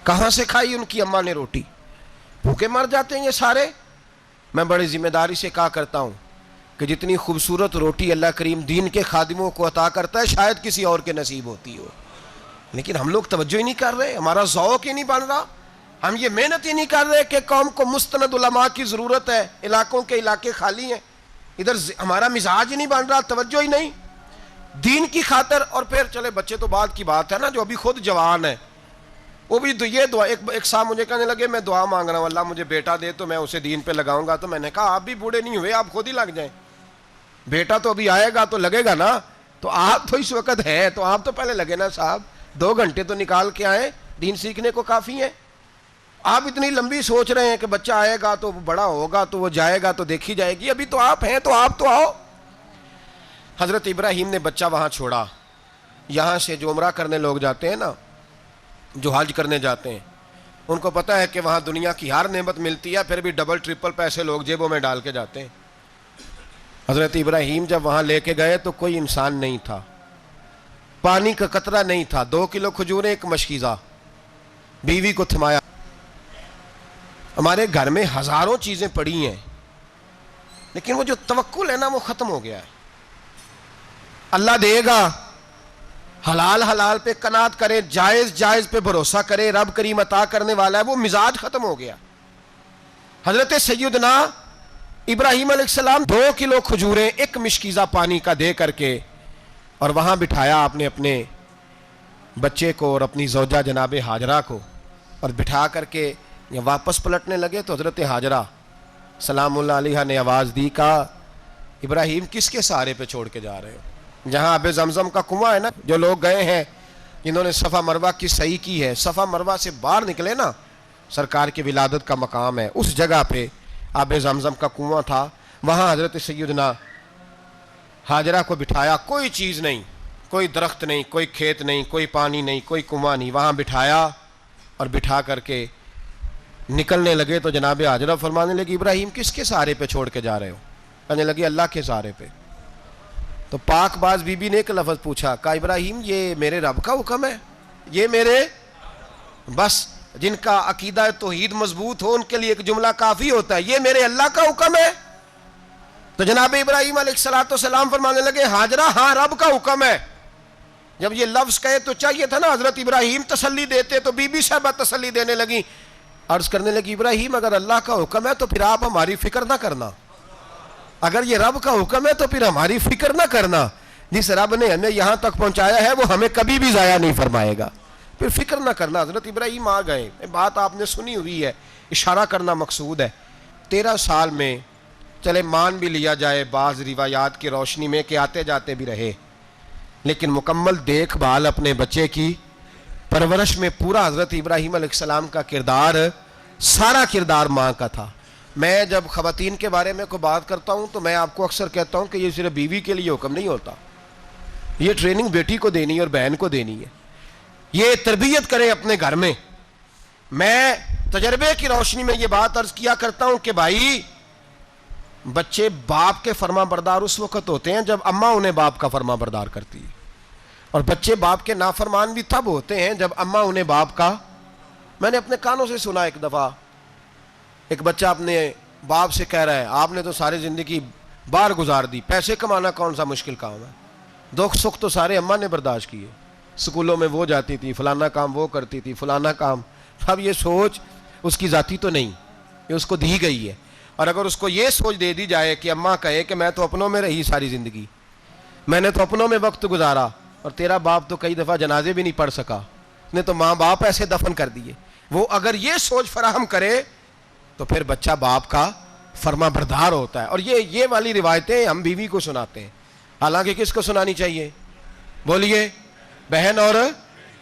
کہاں سے کھائی ان کی اماں نے روٹی؟ بھوکے مر جاتے ہیں یہ سارے. میں بڑی ذمہ داری سے کہا کرتا ہوں کہ جتنی خوبصورت روٹی اللہ کریم دین کے خادموں کو عطا کرتا ہے شاید کسی اور کے نصیب ہوتی ہو, لیکن ہم لوگ توجہ ہی نہیں کر رہے. ہمارا ذوق ہی نہیں بن رہا, ہم یہ محنت ہی نہیں کر رہے کہ قوم کو مستند علماء کی ضرورت ہے. علاقوں کے علاقے خالی ہیں, ادھر ہمارا مزاج ہی نہیں بن رہا, توجہ ہی نہیں دین کی خاطر. اور پھر چلے بچے تو بعد کی بات ہے نا, جو ابھی خود جوان ہے وہ بھی یہ دعا. ایک صاحب مجھے کہنے لگے میں دعا مانگ رہا ہوں اللہ مجھے بیٹا دے تو میں اسے دین پہ لگاؤں گا. تو میں نے کہا آپ بھی بوڑھے نہیں ہوئے, آپ خود ہی لگ جائیں. بیٹا تو ابھی آئے گا تو لگے گا نا, تو آپ تو اس وقت ہے تو آپ تو پہلے لگے نا صاحب. 2 گھنٹے تو نکال کے آئیں, دین سیکھنے کو کافی ہے. آپ اتنی لمبی سوچ رہے ہیں کہ بچہ آئے گا تو بڑا ہوگا تو وہ جائے گا تو دیکھی جائے گی. ابھی تو آپ ہیں تو آپ تو آؤ. حضرت ابراہیم نے بچہ وہاں چھوڑا. یہاں سے جو عمرہ کرنے لوگ جاتے ہیں نا, جو حج کرنے جاتے ہیں, ان کو پتہ ہے کہ وہاں دنیا کی ہر نعمت ملتی ہے, پھر بھی ڈبل ٹرپل پیسے لوگ جیبوں میں ڈال کے جاتے ہیں. حضرت ابراہیم جب وہاں لے کے گئے تو کوئی انسان نہیں تھا, پانی کا قطرہ نہیں تھا, 2 کلو کھجوریں, ایک مشکیزہ. بیوی کو تھمایا. ہمارے گھر میں ہزاروں چیزیں پڑی ہیں, لیکن وہ جو توکل ہے نا وہ ختم ہو گیا ہے. اللہ دے گا, حلال حلال پہ قناعت کرے, جائز جائز پہ بھروسہ کرے, رب کریم عطا کرنے والا ہے, وہ مزاج ختم ہو گیا. حضرت سیدنا ابراہیم علیہ السلام 2 کلو کھجوریں, ایک مشکیزہ پانی کا دے کر کے, اور وہاں بٹھایا آپ نے اپنے بچے کو اور اپنی زوجہ جناب ہاجرہ کو, اور بٹھا کر کے واپس پلٹنے لگے تو حضرت ہاجرہ سلام اللہ علیہ نے آواز دی, کہا ابراہیم کس کے سہارے پہ چھوڑ کے جا رہے ہو؟ جہاں آب زمزم کا کنواں ہے نا, جو لوگ گئے ہیں جنہوں نے صفا مروہ کی صحیح کی ہے, صفا مروہ سے باہر نکلے نا, سرکار کی ولادت کا مقام ہے, اس جگہ پہ آب زمزم کا کنواں تھا. وہاں حضرت سیدنا ہاجرہ کو بٹھایا, کوئی چیز نہیں, کوئی درخت نہیں, کوئی کھیت نہیں, کوئی پانی نہیں, کوئی کنواں نہیں, وہاں بٹھایا اور بٹھا کر کے نکلنے لگے تو جناب ہاجرہ فرمانے لگی ابراہیم کس کے سہارے پہ چھوڑ کے جا رہے ہو؟ کہنے لگی اللہ کے سہارے پہ. تو پاک باز بی بی نے ایک لفظ پوچھا, کہا ابراہیم یہ میرے رب کا حکم ہے, یہ میرے, بس جن کا عقیدہ توحید مضبوط ہو ان کے لیے ایک جملہ کافی ہوتا ہے, یہ میرے اللہ کا حکم ہے. تو جناب ابراہیم علیہ السلام فرمانے لگے ہاجرہ ہاں رب کا حکم ہے. جب یہ لفظ کہے تو چاہیے تھا نا حضرت ابراہیم تسلی دیتے, تو بی بی صاحبہ تسلی دینے لگی, عرض کرنے لگی ابراہیم اگر اللہ کا حکم ہے تو پھر آپ ہماری فکر نہ کرنا, اگر یہ رب کا حکم ہے تو پھر ہماری فکر نہ کرنا. جس رب نے ہمیں یہاں تک پہنچایا ہے وہ ہمیں کبھی بھی ضائع نہیں فرمائے گا, پھر فکر نہ کرنا. حضرت ابراہیم آ گئے, بات آپ نے سنی ہوئی ہے, اشارہ کرنا مقصود ہے. 13 سال میں چلے مان بھی لیا جائے بعض روایات کی روشنی میں کہ آتے جاتے بھی رہے, لیکن مکمل دیکھ بھال اپنے بچے کی پرورش میں پورا حضرت ابراہیم علیہ السلام کا کردار, سارا کردار ماں کا تھا. میں جب خواتین کے بارے میں کوئی بات کرتا ہوں تو میں آپ کو اکثر کہتا ہوں کہ یہ صرف بیوی کے لیے حکم نہیں ہوتا, یہ ٹریننگ بیٹی کو دینی ہے اور بہن کو دینی ہے, یہ تربیت کریں اپنے گھر میں. میں تجربے کی روشنی میں یہ بات عرض کیا کرتا ہوں کہ بھائی بچے باپ کے فرما بردار اس وقت ہوتے ہیں جب اماں انہیں باپ کا فرما بردار کرتی ہے, اور بچے باپ کے نافرمان بھی تب ہوتے ہیں جب اماں انہیں باپ کا. میں نے اپنے کانوں سے سنا ایک دفعہ ایک بچہ اپنے باپ سے کہہ رہا ہے آپ نے تو ساری زندگی باہر گزار دی, پیسے کمانا کون سا مشکل کام ہے, دکھ سکھ تو سارے اماں نے برداشت کیے, سکولوں میں وہ جاتی تھی, فلانا کام وہ کرتی تھی, فلانا کام. اب یہ سوچ اس کی ذاتی تو نہیں, یہ اس کو دی گئی ہے. اور اگر اس کو یہ سوچ دے دی جائے کہ اماں کہے کہ میں تو اپنوں میں رہی ساری زندگی, میں نے تو اپنوں میں وقت گزارا, اور تیرا باپ تو کئی دفعہ جنازے بھی نہیں پڑھ سکا، اس نے تو ماں باپ ایسے دفن کر دیے. وہ اگر یہ سوچ فراہم کرے تو پھر بچہ باپ کا فرما بردار ہوتا ہے. اور یہ والی روایتیں ہم بیوی کو سناتے ہیں، حالانکہ کس کو سنانی چاہیے؟ بولیے. بہن اور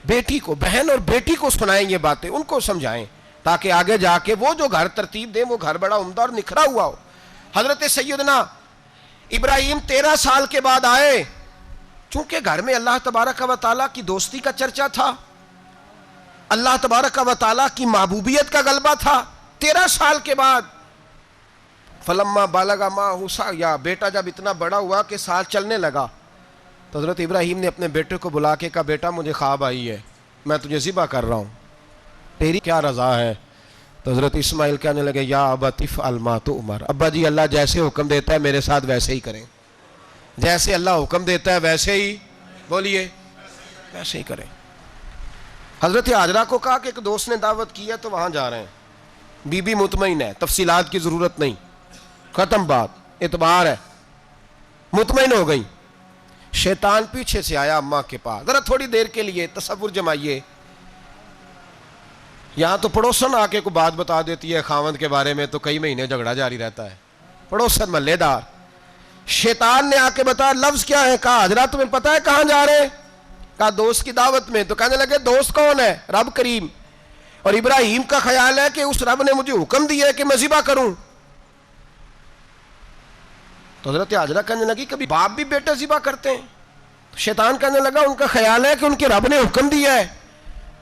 بیٹی کو. بہن اور بیٹی کو سنائیں یہ باتیں، ان کو سمجھائیں تاکہ آگے جا کے وہ جو گھر ترتیب دیں وہ گھر بڑا عمدہ اور نکھرا ہوا ہو. حضرت سیدنا ابراہیم 13 سال کے بعد آئے، چونکہ گھر میں اللہ تبارک و تعالیٰ کی دوستی کا چرچا تھا، اللہ تبارک و تعالیٰ کی محبوبیت کا غلبہ تھا. 13 سال کے بعد فلما بالغ معہ سعیا، بیٹا جب اتنا بڑا ہوا کہ سال چلنے لگا تو حضرت ابراہیم نے اپنے بیٹے کو بلا کے کہا بیٹا مجھے خواب آئی ہے، میں تجھے ذبح کر رہا ہوں، تیری کیا رضا ہے؟ تو حضرت اسماعیل کہنے لگے یا ابت افعل ما تؤمر، ابا جی اللہ جیسے حکم دیتا ہے میرے ساتھ ویسے ہی کریں، جیسے اللہ حکم دیتا ہے ویسے ہی، بولیے، ویسے ہی کریں. حضرت حاجرہ کو کہا کہ ایک دوست نے دعوت کی ہے تو وہاں جا رہے ہیں. بی بی مطمئن ہے، تفصیلات کی ضرورت نہیں، ختم بات، اعتبار ہے، مطمئن ہو گئی. شیطان پیچھے سے آیا اماں کے پاس. ذرا تھوڑی دیر کے لیے تصور جمائیے، یہاں تو پڑوسن آ کے کوئی بات بتا دیتی ہے خاوند کے بارے میں تو کئی مہینے جھگڑا جاری رہتا ہے، پڑوسن محلے دار. شیطان نے آ کے بتایا لفظ کیا ہے؟ کہا حضرات تمہیں پتہ ہے کہاں جا رہے ہیں؟ کہا دوست کی دعوت میں. تو کہنے لگے دوست کون ہے؟ رب کریم. اور ابراہیم کا خیال ہے کہ اس رب نے مجھے حکم دیا ہے کہ میں ذبح کروں. تو حضرت حاجرہ کہنے لگی کبھی باپ بھی بیٹے ذبح کرتے ہیں؟ تو شیطان کہنے لگا ان کا خیال ہے کہ ان کے رب نے حکم دیا ہے.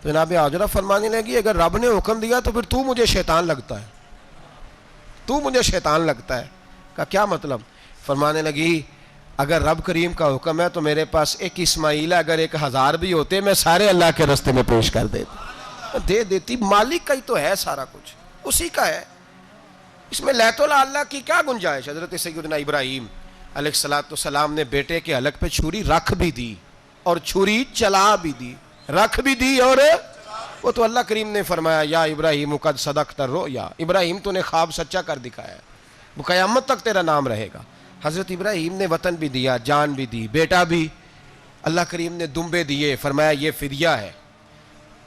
تو جناب حاجرہ فرمانے لگی اگر رب نے حکم دیا تو پھر تو مجھے شیطان لگتا ہے، تو مجھے شیطان لگتا ہے. کہا کیا مطلب؟ فرمانے لگی اگر رب کریم کا حکم ہے تو میرے پاس ایک اسماعیل ہے، اگر 1000 بھی ہوتے میں سارے اللہ کے راستے میں پیش کر دیتی. مالک کا ہی تو ہے سارا کچھ، اسی کا ہے، اس میں لیت اللہ کی کیا گنجائش؟ حضرت سیدنا ابراہیم علیہ السلام نے بیٹے کے حلق پہ چھری رکھ بھی دی اور چھری چلا بھی دی، رکھ بھی دی اور وہ تو اللہ کریم نے فرمایا یا ابراہیم قد صدقت الرؤیا، ابراہیم تو نے خواب سچا کر دکھایا ہے، وہ قیامت تک تیرا نام رہے گا. حضرت ابراہیم نے وطن بھی دیا، جان بھی دی، بیٹا بھی. اللہ کریم نے دمبے دیے، فرمایا یہ فدیہ ہے.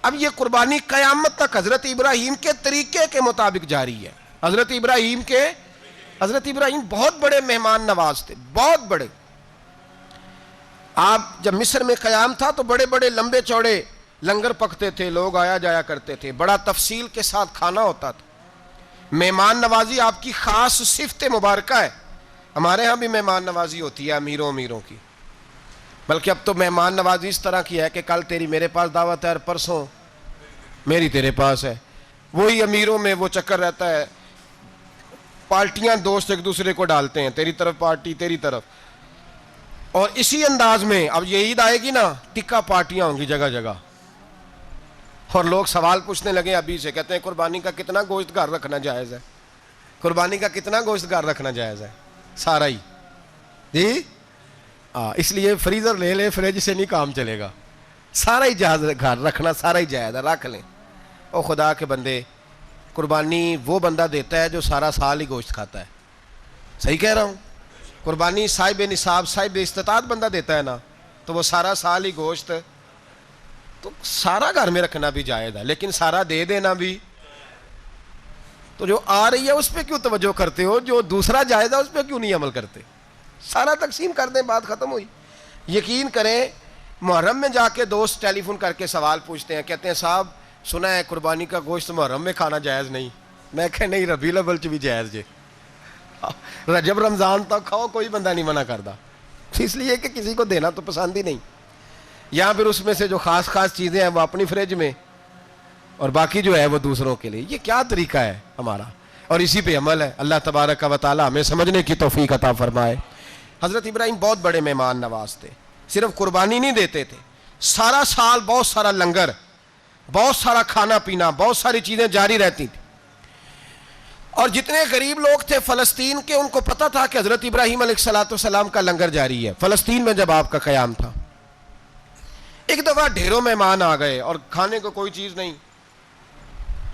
اب یہ قربانی قیامت تک حضرت ابراہیم کے طریقے کے مطابق جاری ہے. حضرت ابراہیم بہت بڑے مہمان نواز تھے، بہت بڑے. آپ جب مصر میں قیام تھا تو بڑے بڑے لمبے چوڑے لنگر پکتے تھے، لوگ آیا جایا کرتے تھے، بڑا تفصیل کے ساتھ کھانا ہوتا تھا. مہمان نوازی آپ کی خاص صفت مبارکہ ہے. ہمارے ہاں بھی مہمان نوازی ہوتی ہے امیروں کی، بلکہ اب تو مہمان نوازی اس طرح کی ہے کہ کل تیری میرے پاس دعوت ہے اور پرسوں میری تیرے پاس ہے. وہی امیروں میں وہ چکر رہتا ہے، پارٹیاں دوست ایک دوسرے کو ڈالتے ہیں، تیری طرف پارٹی تیری طرف. اور اسی انداز میں اب یہ عید آئے گی نا، ٹکا پارٹیاں ہوں گی جگہ جگہ. اور لوگ سوال پوچھنے لگے ابھی سے، کہتے ہیں قربانی کا کتنا گوشت گھر رکھنا جائز ہے؟ قربانی کا کتنا گوشت گھر رکھنا جائز ہے؟ سارا ہی جی. اس لیے فریزر لے لے، فریج سے نہیں کام چلے گا. سارا ہی جہاز گھر رکھنا سارا ہی جائز ہے، رکھ لیں. او خدا کے بندے، قربانی وہ بندہ دیتا ہے جو سارا سال ہی گوشت کھاتا ہے. صحیح کہہ رہا ہوں؟ قربانی صاحب نصاب، صاحب استطاعت بندہ دیتا ہے نا، تو وہ سارا سال ہی گوشت، تو سارا گھر میں رکھنا بھی جائز ہے، لیکن سارا دے دینا بھی. تو جو آ رہی ہے اس پہ کیوں توجہ کرتے ہو؟ جو دوسرا جائز ہے اس پہ کیوں نہیں عمل کرتے؟ سارا تقسیم کر دیں، بات ختم ہوئی. یقین کریں محرم میں جا کے دوست ٹیلی فون کر کے سوال پوچھتے ہیں، کہتے ہیں صاحب سنا ہے قربانی کا گوشت محرم میں کھانا جائز نہیں. میں کہ نہیں، ربیع الاول چ بھی جائز جے، رجب رمضان تک کھاؤ، کوئی بندہ نہیں منع کرتا. اس لیے کہ کسی کو دینا تو پسند ہی نہیں. یا پھر اس میں سے جو خاص چیزیں ہیں وہ اپنی فریج میں اور باقی جو ہے وہ دوسروں کے لیے. یہ کیا طریقہ ہے ہمارا؟ اور اسی پہ عمل ہے. اللہ تبارک و تعالی ہمیں سمجھنے کی توفیق عطا فرمائے. حضرت ابراہیم بہت بڑے مہمان نواز تھے. صرف قربانی نہیں دیتے تھے، سارا سال بہت سارا لنگر، بہت سارا کھانا پینا، بہت ساری چیزیں جاری رہتی تھیں. اور جتنے غریب لوگ تھے فلسطین کے، ان کو پتہ تھا کہ حضرت ابراہیم علیہ السلام کا لنگر جاری ہے. فلسطین میں جب آپ کا قیام تھا، ایک دفعہ ڈھیروں مہمان آ گئے اور کھانے کو کوئی چیز نہیں.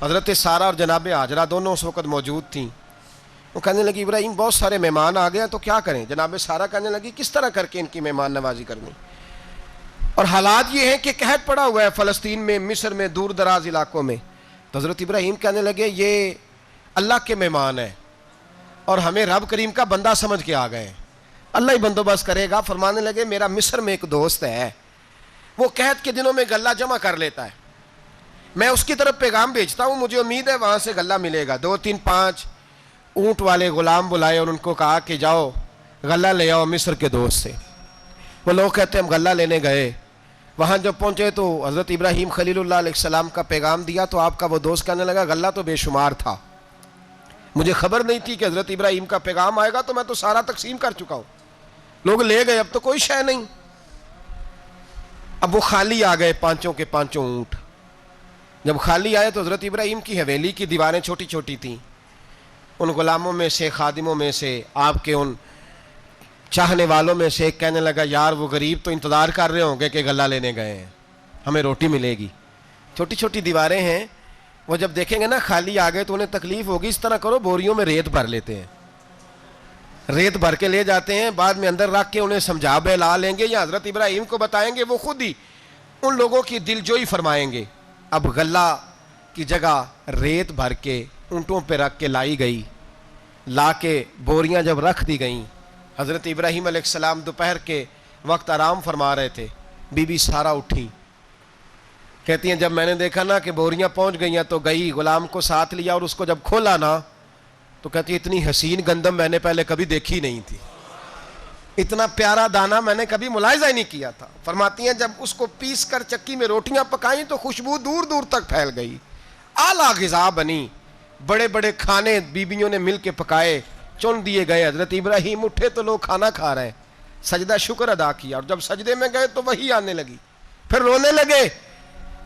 حضرت سارہ اور جناب حاجرہ دونوں اس وقت موجود تھیں. وہ کہنے لگی ابراہیم بہت سارے مہمان آ گئے تو کیا کریں؟ جناب سارہ کہنے لگی کس طرح کر کے ان کی مہمان نوازی کرنی؟ اور حالات یہ ہیں کہ قحط پڑا ہوا ہے فلسطین میں، مصر میں، دور دراز علاقوں میں. تو حضرت ابراہیم کہنے لگے یہ اللہ کے مہمان ہیں اور ہمیں رب کریم کا بندہ سمجھ کے آ گئے ہیں، اللہ ہی بندوبست کرے گا. فرمانے لگے میرا مصر میں ایک دوست ہے، وہ قحط کے دنوں میں غلہ جمع کر لیتا ہے، میں اس کی طرف پیغام بھیجتا ہوں، مجھے امید ہے وہاں سے غلہ ملے گا. 2 3 5 اونٹ والے غلام بلائے اور ان کو کہا کہ جاؤ غلہ لے آؤ مصر کے دوست سے. وہ لوگ کہتے ہیں ہم غلہ لینے گئے، وہاں جب پہنچے تو حضرت ابراہیم خلیل اللہ علیہ السلام کا پیغام دیا تو آپ کا وہ دوست کہنے لگا غلہ تو بے شمار تھا، مجھے خبر نہیں تھی کہ حضرت ابراہیم کا پیغام آئے گا، تو میں تو سارا تقسیم کر چکا ہوں. لوگ لے گئے، اب تو کوئی شے نہیں. اب وہ خالی آ گئے 5 کے 5 اونٹ. جب خالی آئے تو حضرت ابراہیم کی حویلی کی دیواریں چھوٹی چھوٹی تھیں. ان غلاموں میں سے، خادموں میں سے، آپ کے ان چاہنے والوں میں سے ایک کہنے لگا یار وہ غریب تو انتظار کر رہے ہوں گے کہ غلہ لینے گئے ہیں، ہمیں روٹی ملے گی. چھوٹی چھوٹی دیواریں ہیں، وہ جب دیکھیں گے نا خالی آ گئے تو انہیں تکلیف ہوگی. اس طرح کرو بوریوں میں ریت بھر لیتے ہیں، ریت بھر کے لے جاتے ہیں، بعد میں اندر رکھ کے انہیں سمجھا بہلا لیں گے یا حضرت ابراہیم کو بتائیں گے، وہ خود ہی ان لوگوں کی دل جوئی فرمائیں گے. اب غلہ کی جگہ ریت بھر کے اونٹوں پہ رکھ کے لائی گئی. لا کے بوریاں جب رکھ دی گئیں، حضرت ابراہیم علیہ السلام دوپہر کے وقت آرام فرما رہے تھے. بی بی سارا اٹھی، کہتی ہیں جب میں نے دیکھا نا کہ بوریاں پہنچ گئی ہیں تو گئی، غلام کو ساتھ لیا اور اس کو جب کھولا نا تو کہتی اتنی حسین گندم میں نے پہلے کبھی دیکھی نہیں تھی، اتنا پیارا دانہ میں نے کبھی ملاحظہ ہی نہیں کیا تھا. فرماتی ہیں جب اس کو پیس کر چکی میں روٹیاں پکائیں تو خوشبو دور دور تک پھیل گئی، اعلیٰ غذا بنی، بڑے بڑے کھانے بیویوں نے مل کے پکائے، چن دیے گئے. حضرت ابراہیم اٹھے تو لوگ کھانا کھا رہے ہیں، سجدہ شکر ادا کیا، اور جب سجدے میں گئے تو وہی آنے لگی، پھر رونے لگے.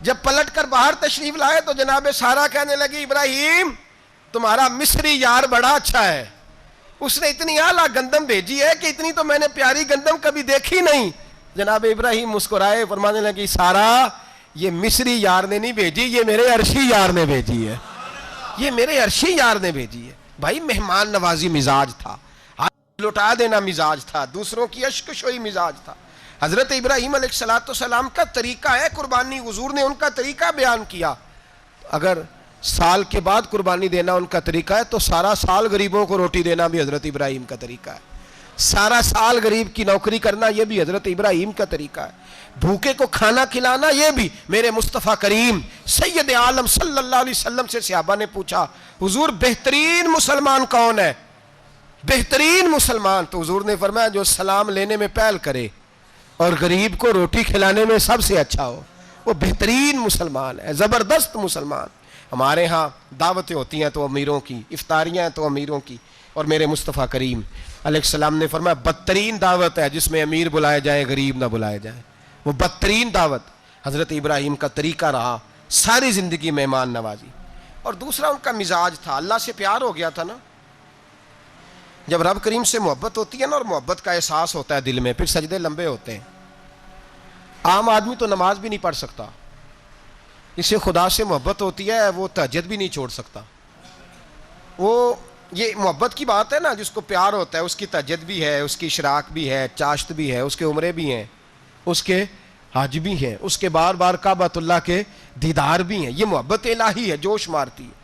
جب پلٹ کر باہر تشریف لائے تو جناب سارا کہنے لگی ابراہیم تمہارا مصری یار بڑا اچھا ہے، اس نے اتنی اعلیٰ گندم بھیجی ہے کہ اتنی تو میں نے پیاری گندم کبھی دیکھی نہیں. جناب ابراہیم مسکرائے، فرمانے لگی سارا یہ مصری یار نے نہیں بھیجی، یہ میرے عرشی یار نے بھیجی ہے، یہ میرے عرشی یار نے بھیجی ہے. بھائی مہمان نوازی مزاج تھا، لٹا دینا مزاج تھا، دوسروں کی اشک شوئی مزاج تھا. حضرت ابراہیم علیہ السلام کا طریقہ ہے قربانی، حضور نے ان کا طریقہ بیان کیا. اگر سال کے بعد قربانی دینا ان کا طریقہ ہے تو سارا سال غریبوں کو روٹی دینا بھی حضرت ابراہیم کا طریقہ ہے. سارا سال غریب کی نوکری کرنا یہ بھی حضرت ابراہیم کا طریقہ ہے. بھوکے کو کھانا کھلانا یہ بھی. میرے مصطفیٰ کریم سید عالم صلی اللہ علیہ وسلم سے صحابہ نے پوچھا حضور بہترین مسلمان کون ہے؟ بہترین مسلمان تو حضور نے فرمایا جو سلام لینے میں پہل کرے اور غریب کو روٹی کھلانے میں سب سے اچھا ہو، وہ بہترین مسلمان ہے، زبردست مسلمان. ہمارے ہاں دعوتیں ہوتی ہیں تو امیروں کی، افطاریاں ہیں تو امیروں کی، اور میرے مصطفیٰ کریم علیہ السلام نے فرمایا بدترین دعوت ہے جس میں امیر بلائے جائیں غریب نہ بلائے جائیں، وہ بدترین دعوت. حضرت ابراہیم کا طریقہ رہا ساری زندگی مہمان نوازی. اور دوسرا ان کا مزاج تھا، اللہ سے پیار ہو گیا تھا نا. جب رب کریم سے محبت ہوتی ہے نا اور محبت کا احساس ہوتا ہے دل میں، پھر سجدے لمبے ہوتے ہیں. عام آدمی تو نماز بھی نہیں پڑھ سکتا، اسے خدا سے محبت ہوتی ہے وہ تہجد بھی نہیں چھوڑ سکتا. وہ یہ محبت کی بات ہے نا، جس کو پیار ہوتا ہے اس کی تہجد بھی ہے، اس کی اشراق بھی ہے، چاشت بھی ہے، اس کے عمرے بھی ہیں، اس کے حج بھی ہیں، اس کے بار بار کعبۃ اللہ کے دیدار بھی ہیں. یہ محبت الہی ہے، جوش مارتی ہے.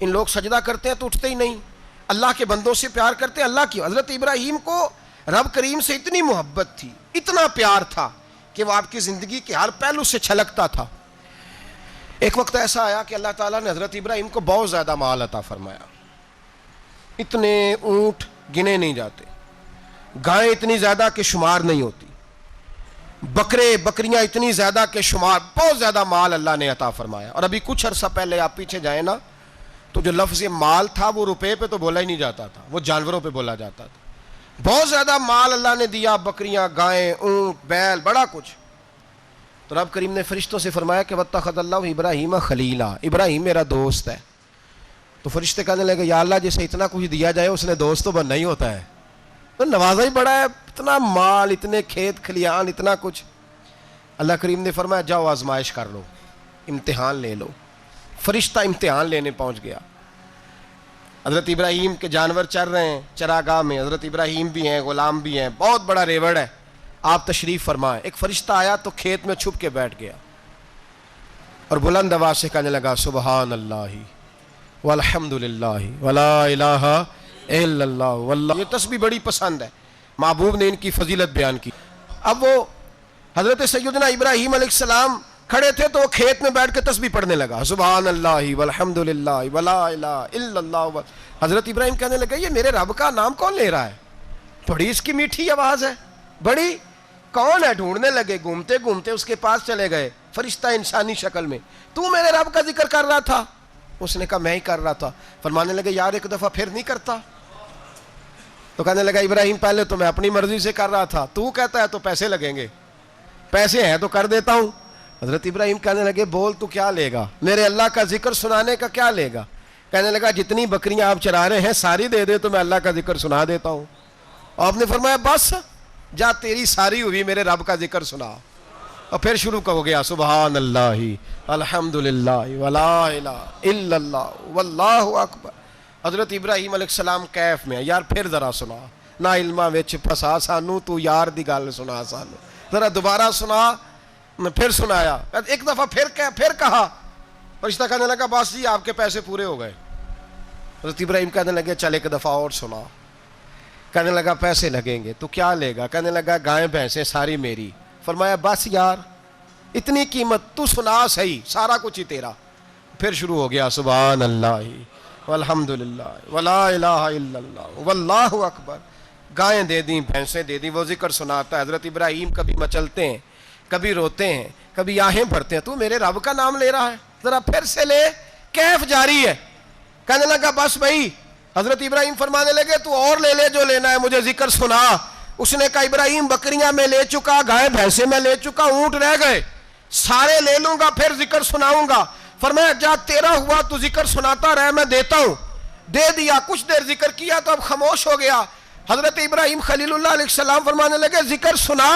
ان لوگ سجدہ کرتے ہیں تو اٹھتے ہی نہیں، اللہ کے بندوں سے پیار کرتے ہیں اللہ کی. حضرت ابراہیم کو رب کریم سے اتنی محبت تھی، اتنا پیار تھا کہ وہ آپ کی زندگی کے ہر پہلو سے چھلکتا تھا. ایک وقت ایسا آیا کہ اللہ تعالیٰ نے حضرت ابراہیم کو بہت زیادہ مال عطا فرمایا. اتنے اونٹ گنے نہیں جاتے، گائیں اتنی زیادہ کہ شمار نہیں ہوتی، بکرے بکریاں اتنی زیادہ کہ شمار، بہت زیادہ مال اللہ نے عطا فرمایا. اور ابھی کچھ عرصہ پہلے آپ پیچھے جائیں نا تو جو لفظ مال تھا وہ روپے پہ تو بولا ہی نہیں جاتا تھا، وہ جانوروں پہ بولا جاتا تھا. بہت زیادہ مال اللہ نے دیا، بکریاں، گائیں، اونٹ، بیل، بڑا کچھ. تو رب کریم نے فرشتوں سے فرمایا کہ واتخذ اللہ ابراہیم خلیلا، ابراہیم میرا دوست ہے. تو فرشتے کہنے لگے یا اللہ جسے اتنا کچھ دیا جائے اس نے دوست تو بننا ہی ہوتا ہے، تو نوازا ہی بڑا ہے، اتنا مال، اتنے کھیت کھلیان، اتنا کچھ. اللہ کریم نے فرمایا جاؤ آزمائش کر لو، امتحان لے لو. فرشتہ امتحان لینے پہنچ گیا. حضرت ابراہیم کے جانور چر رہے ہیں چراگاہ میں، حضرت ابراہیم بھی ہیں، غلام بھی ہیں، بہت بڑا ریوڑ ہے. آپ تشریف فرمائیں. ایک فرشتہ آیا تو کھیت میں چھپ کے بیٹھ گیا اور بلند آواز سے کہنے لگا سبحان اللہ والحمد للہ ولا الہ الا اللہ واللہ. یہ تسبیح بڑی پسند ہے, محبوب نے ان کی فضیلت بیان کی. اب وہ حضرت سیدنا ابراہیم علیہ السلام کھڑے تھے تو وہ کھیت میں بیٹھ کے تسبیح پڑھنے لگا سبحان اللہ والحمد للہ ولا الہ الا اللہ. حضرت ابراہیم کہنے لگا یہ میرے رب کا نام کون لے رہا ہے, بڑی اس کی میٹھی آواز ہے, بڑی کون ہے. ڈھونڈنے لگے, گھومتے گھومتے اس کے پاس چلے گئے, فرشتہ انسانی شکل میں. تو میرے رب کا ذکر کر رہا تھا؟ اس نے کہا میں ہی کر رہا تھا. فرمانے لگے یار ایک دفعہ پھر نہیں کرتا؟ تو کہنے لگا ابراہیم پہلے تو میں اپنی مرضی سے کر رہا تھا, تو کہتا ہے تو پیسے لگیں گے, پیسے ہیں تو کر دیتا ہوں. حضرت ابراہیم کہنے لگے بول تو کیا لے گا, میرے اللہ کا ذکر سنانے کا کیا لے گا؟ کہنے لگا جتنی بکریاں آپ چرا رہے ہیں ساری دے دے تو میں اللہ کا ذکر سنا دیتا ہوں. آپ نے فرمایا بس جا تیری ساری ہوئی, میرے رب کا ذکر سنا. اور پھر شروع ہو گیا سبحان اللہ الحمدللہ ولا الہ الا اللہ واللہ اکبر. حضرت ابراہیم علیہ السلام کیف میں, یار پھر ذرا سنا, نہ علماں وچ پھسا سانو, تو یار دی گل سنا سانو, ذرا دوبارہ سنا. پھر سنایا, ایک دفعہ پھر کہا. فرشتہ کہنے لگا بس جی آپ کے پیسے پورے ہو گئے. حضرت ابراہیم کہنے لگے چل ایک دفعہ اور سنا. کہنے لگا پیسے لگیں گے. تو کیا لے گا؟ کہنے لگا گائیں بھینسیں ساری میری. فرمایا بس یار اتنی قیمت, تو سنا صحیح, سارا کچھ ہی تیرا. پھر شروع ہو گیا سبحان اللہ والحمدللہ ولا الہ الا اللہ واللہ اکبر. گائیں دے دیں, بھینسیں دے دیں, وہ ذکر سناتا ہے. حضرت ابراہیم کبھی مچلتے ہیں, کبھی روتے ہیں, کبھی آہیں بھرتے ہیں. تو میرے رب کا نام لے رہا ہے, ذرا پھر سے لے. کیف جاری ہے. کہنے لگا بس بھائی. حضرت ابراہیم فرمانے لگے تو اور لے لے جو لینا ہے, مجھے ذکر سنا. اس نے کہا ابراہیم بکریاں میں لے چکا, گائے بھینسیں میں لے چکا, اونٹ رہ گئے, سارے لے لوں گا پھر ذکر سناؤں گا. فرمایا جا تیرا ہوا تو ذکر سناتا رہ, میں دیتا ہوں. دے دیا, کچھ دیر ذکر کیا تو اب خاموش ہو گیا. حضرت ابراہیم خلیل اللہ علیہ السلام فرمانے لگے ذکر سنا.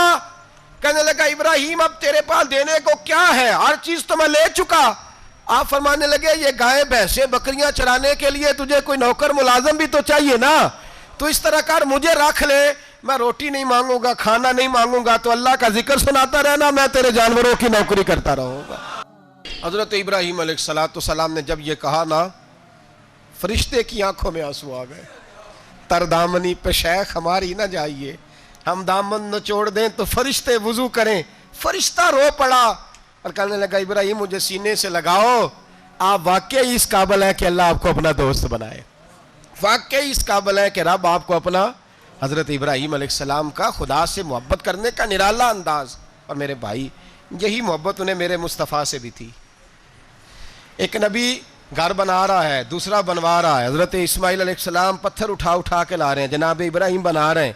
کہنے لگا ابراہیم اب تیرے پاس دینے کو کیا ہے, ہر چیز تو میں لے چکا. آپ فرمانے لگے یہ گائے بھینسیں بکریاں چرانے کے لیے تجھے کوئی نوکر ملازم بھی تو چاہیے نا. تو اس طرح کر, مجھے رکھ لے, میں روٹی نہیں مانگوں گا, کھانا نہیں مانگوں گا, تو اللہ کا ذکر سناتا رہنا, میں تیرے جانوروں کی نوکری کرتا رہوں گا. حضرت ابراہیم علیہ السلام نے جب یہ کہا نا, فرشتے کی آنکھوں میں آنسو آ گئے. تر دامنی پہ شیخ ہماری نہ جائیے, ہم دامن نچوڑ دیں تو فرشتے وضو کریں. فرشتہ رو پڑا اور کہنے لگا ابراہیم مجھے سینے سے لگاؤ, آپ واقعی اس قابل ہیں کہ اللہ آپ کو اپنا دوست بنائے, واقعی اس قابل ہے کہ رب آپ کو اپنا. حضرت ابراہیم علیہ السلام کا خدا سے محبت کرنے کا نرالا انداز. اور میرے بھائی یہی محبت انہیں میرے مصطفیٰ سے بھی تھی. ایک نبی گھر بنا رہا ہے, دوسرا بنوا رہا ہے. حضرت اسماعیل علیہ السلام پتھر اٹھا کے لا رہے ہیں, جناب ابراہیم بنا رہے ہیں.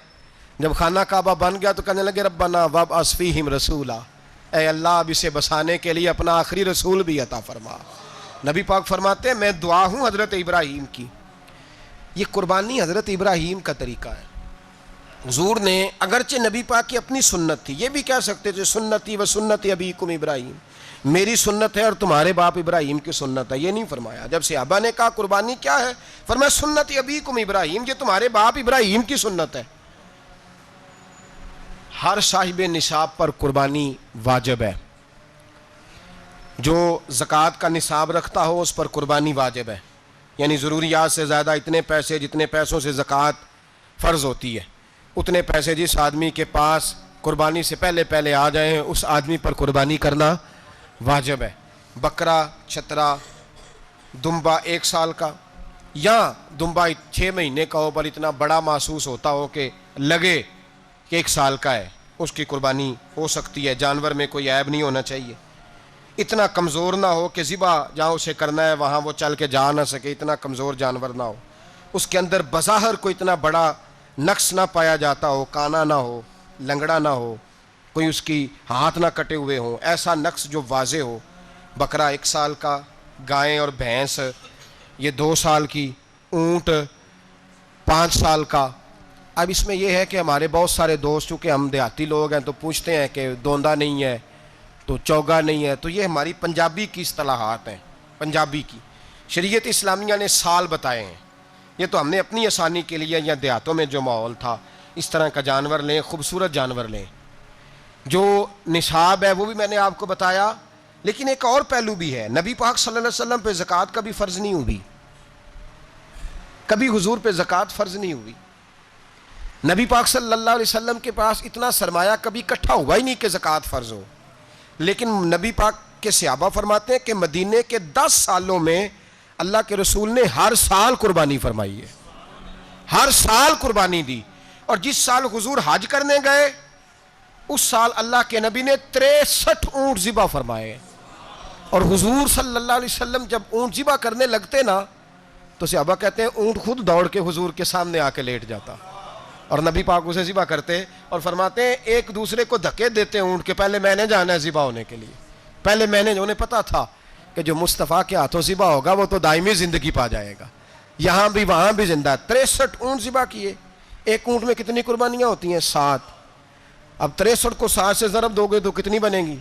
جب خانہ کعبہ بن گیا تو کہنے لگے ربنا وابعث فیہم رسولا, اے اللہ اب اسے بسانے کے لیے اپنا آخری رسول بھی عطا فرما. نبی پاک فرماتے ہیں میں دعا ہوں حضرت ابراہیم کی. یہ قربانی حضرت ابراہیم کا طریقہ ہے. حضور نے اگرچہ نبی پاک کی اپنی سنت تھی, یہ بھی کہہ سکتے تھے سنتی و سنت ابیکم ابراہیم, میری سنت ہے اور تمہارے باپ ابراہیم کی سنت ہے. یہ نہیں فرمایا. جب صحابہ نے کہا قربانی کیا ہے, فرمایا سنت ابیکم ابراہیم, یہ تمہارے باپ ابراہیم کی سنت ہے. ہر صاحب نصاب پر قربانی واجب ہے. جو زکوٰۃ کا نصاب رکھتا ہو اس پر قربانی واجب ہے, یعنی ضروریات سے زیادہ اتنے پیسے, جتنے پیسوں سے زکوٰۃ فرض ہوتی ہے اتنے پیسے جس آدمی کے پاس قربانی سے پہلے آ جائیں اس آدمی پر قربانی کرنا واجب ہے. بکرا, چترا, دمبا 1 سال کا یا دمبا 6 مہینے کا ہو پر اتنا بڑا محسوس ہوتا ہو کہ لگے کہ 1 سال کا ہے, اس کی قربانی ہو سکتی ہے. جانور میں کوئی عیب نہیں ہونا چاہیے, اتنا کمزور نہ ہو کہ ذبح جہاں اسے کرنا ہے وہاں وہ چل کے جا نہ سکے, اتنا کمزور جانور نہ ہو, اس کے اندر بظاہر کوئی اتنا بڑا نقص نہ پایا جاتا ہو, کانا نہ ہو, لنگڑا نہ ہو, کوئی اس کی ہاتھ نہ کٹے ہوئے ہوں, ایسا نقص جو واضح ہو. بکرا 1 سال کا, گائیں اور بھینس یہ 2 سال کی, اونٹ 5 سال کا. اب اس میں یہ ہے کہ ہمارے بہت سارے دوست چونکہ ہم دیہاتی لوگ ہیں تو پوچھتے ہیں کہ دوندا نہیں ہے تو چوگا نہیں ہے, تو یہ ہماری پنجابی کی اصطلاحات ہیں. پنجابی کی شریعت اسلامیہ نے سال بتائے ہیں, یہ تو ہم نے اپنی آسانی کے لیے, یا دیہاتوں میں جو ماحول تھا اس طرح کا جانور لیں, خوبصورت جانور لیں. جو نصاب ہے وہ بھی میں نے آپ کو بتایا، لیکن ایک اور پہلو بھی ہے، نبی پاک صلی اللہ علیہ وسلم پہ زکوٰۃ کبھی فرض نہیں ہوئی، کبھی حضور پہ زکوٰۃ فرض نہیں ہوئی۔ نبی پاک صلی اللہ علیہ وسلم کے پاس اتنا سرمایہ کبھی اکٹھا ہوا ہی نہیں کہ زکوٰۃ فرض ہو، لیکن نبی پاک کے صحابہ فرماتے ہیں کہ مدینے کے 10 سالوں میں اللہ کے رسول نے ہر سال قربانی فرمائی ہے، ہر سال قربانی دی، اور جس سال حضور حج کرنے گئے اس سال اللہ کے نبی نے 63 اونٹ ذبح فرمائے ہیں، اور حضور صلی اللہ علیہ وسلم جب اونٹ ذبح کرنے لگتے نا تو صحابہ کہتے ہیں اونٹ خود دوڑ کے حضور کے سامنے آ کے لیٹ جاتا، اور نبی پاک اسے ذبح کرتے اور فرماتے ہیں ایک دوسرے کو دھکے دیتے اونٹ کے، پہلے میں نے جانا ہے ذبح ہونے کے لیے، پہلے میں نے، انہیں پتا تھا کہ جو مصطفیٰ کے ہاتھوں ذبح ہوگا وہ تو دائمی زندگی پا جائے گا، یہاں بھی وہاں بھی زندہ۔ 63 اونٹ ذبح کیے، ایک اونٹ میں کتنی قربانیاں ہوتی ہیں؟ 7۔ اب 63 کو 7 سے ضرب دو گے تو کتنی بنے گی؟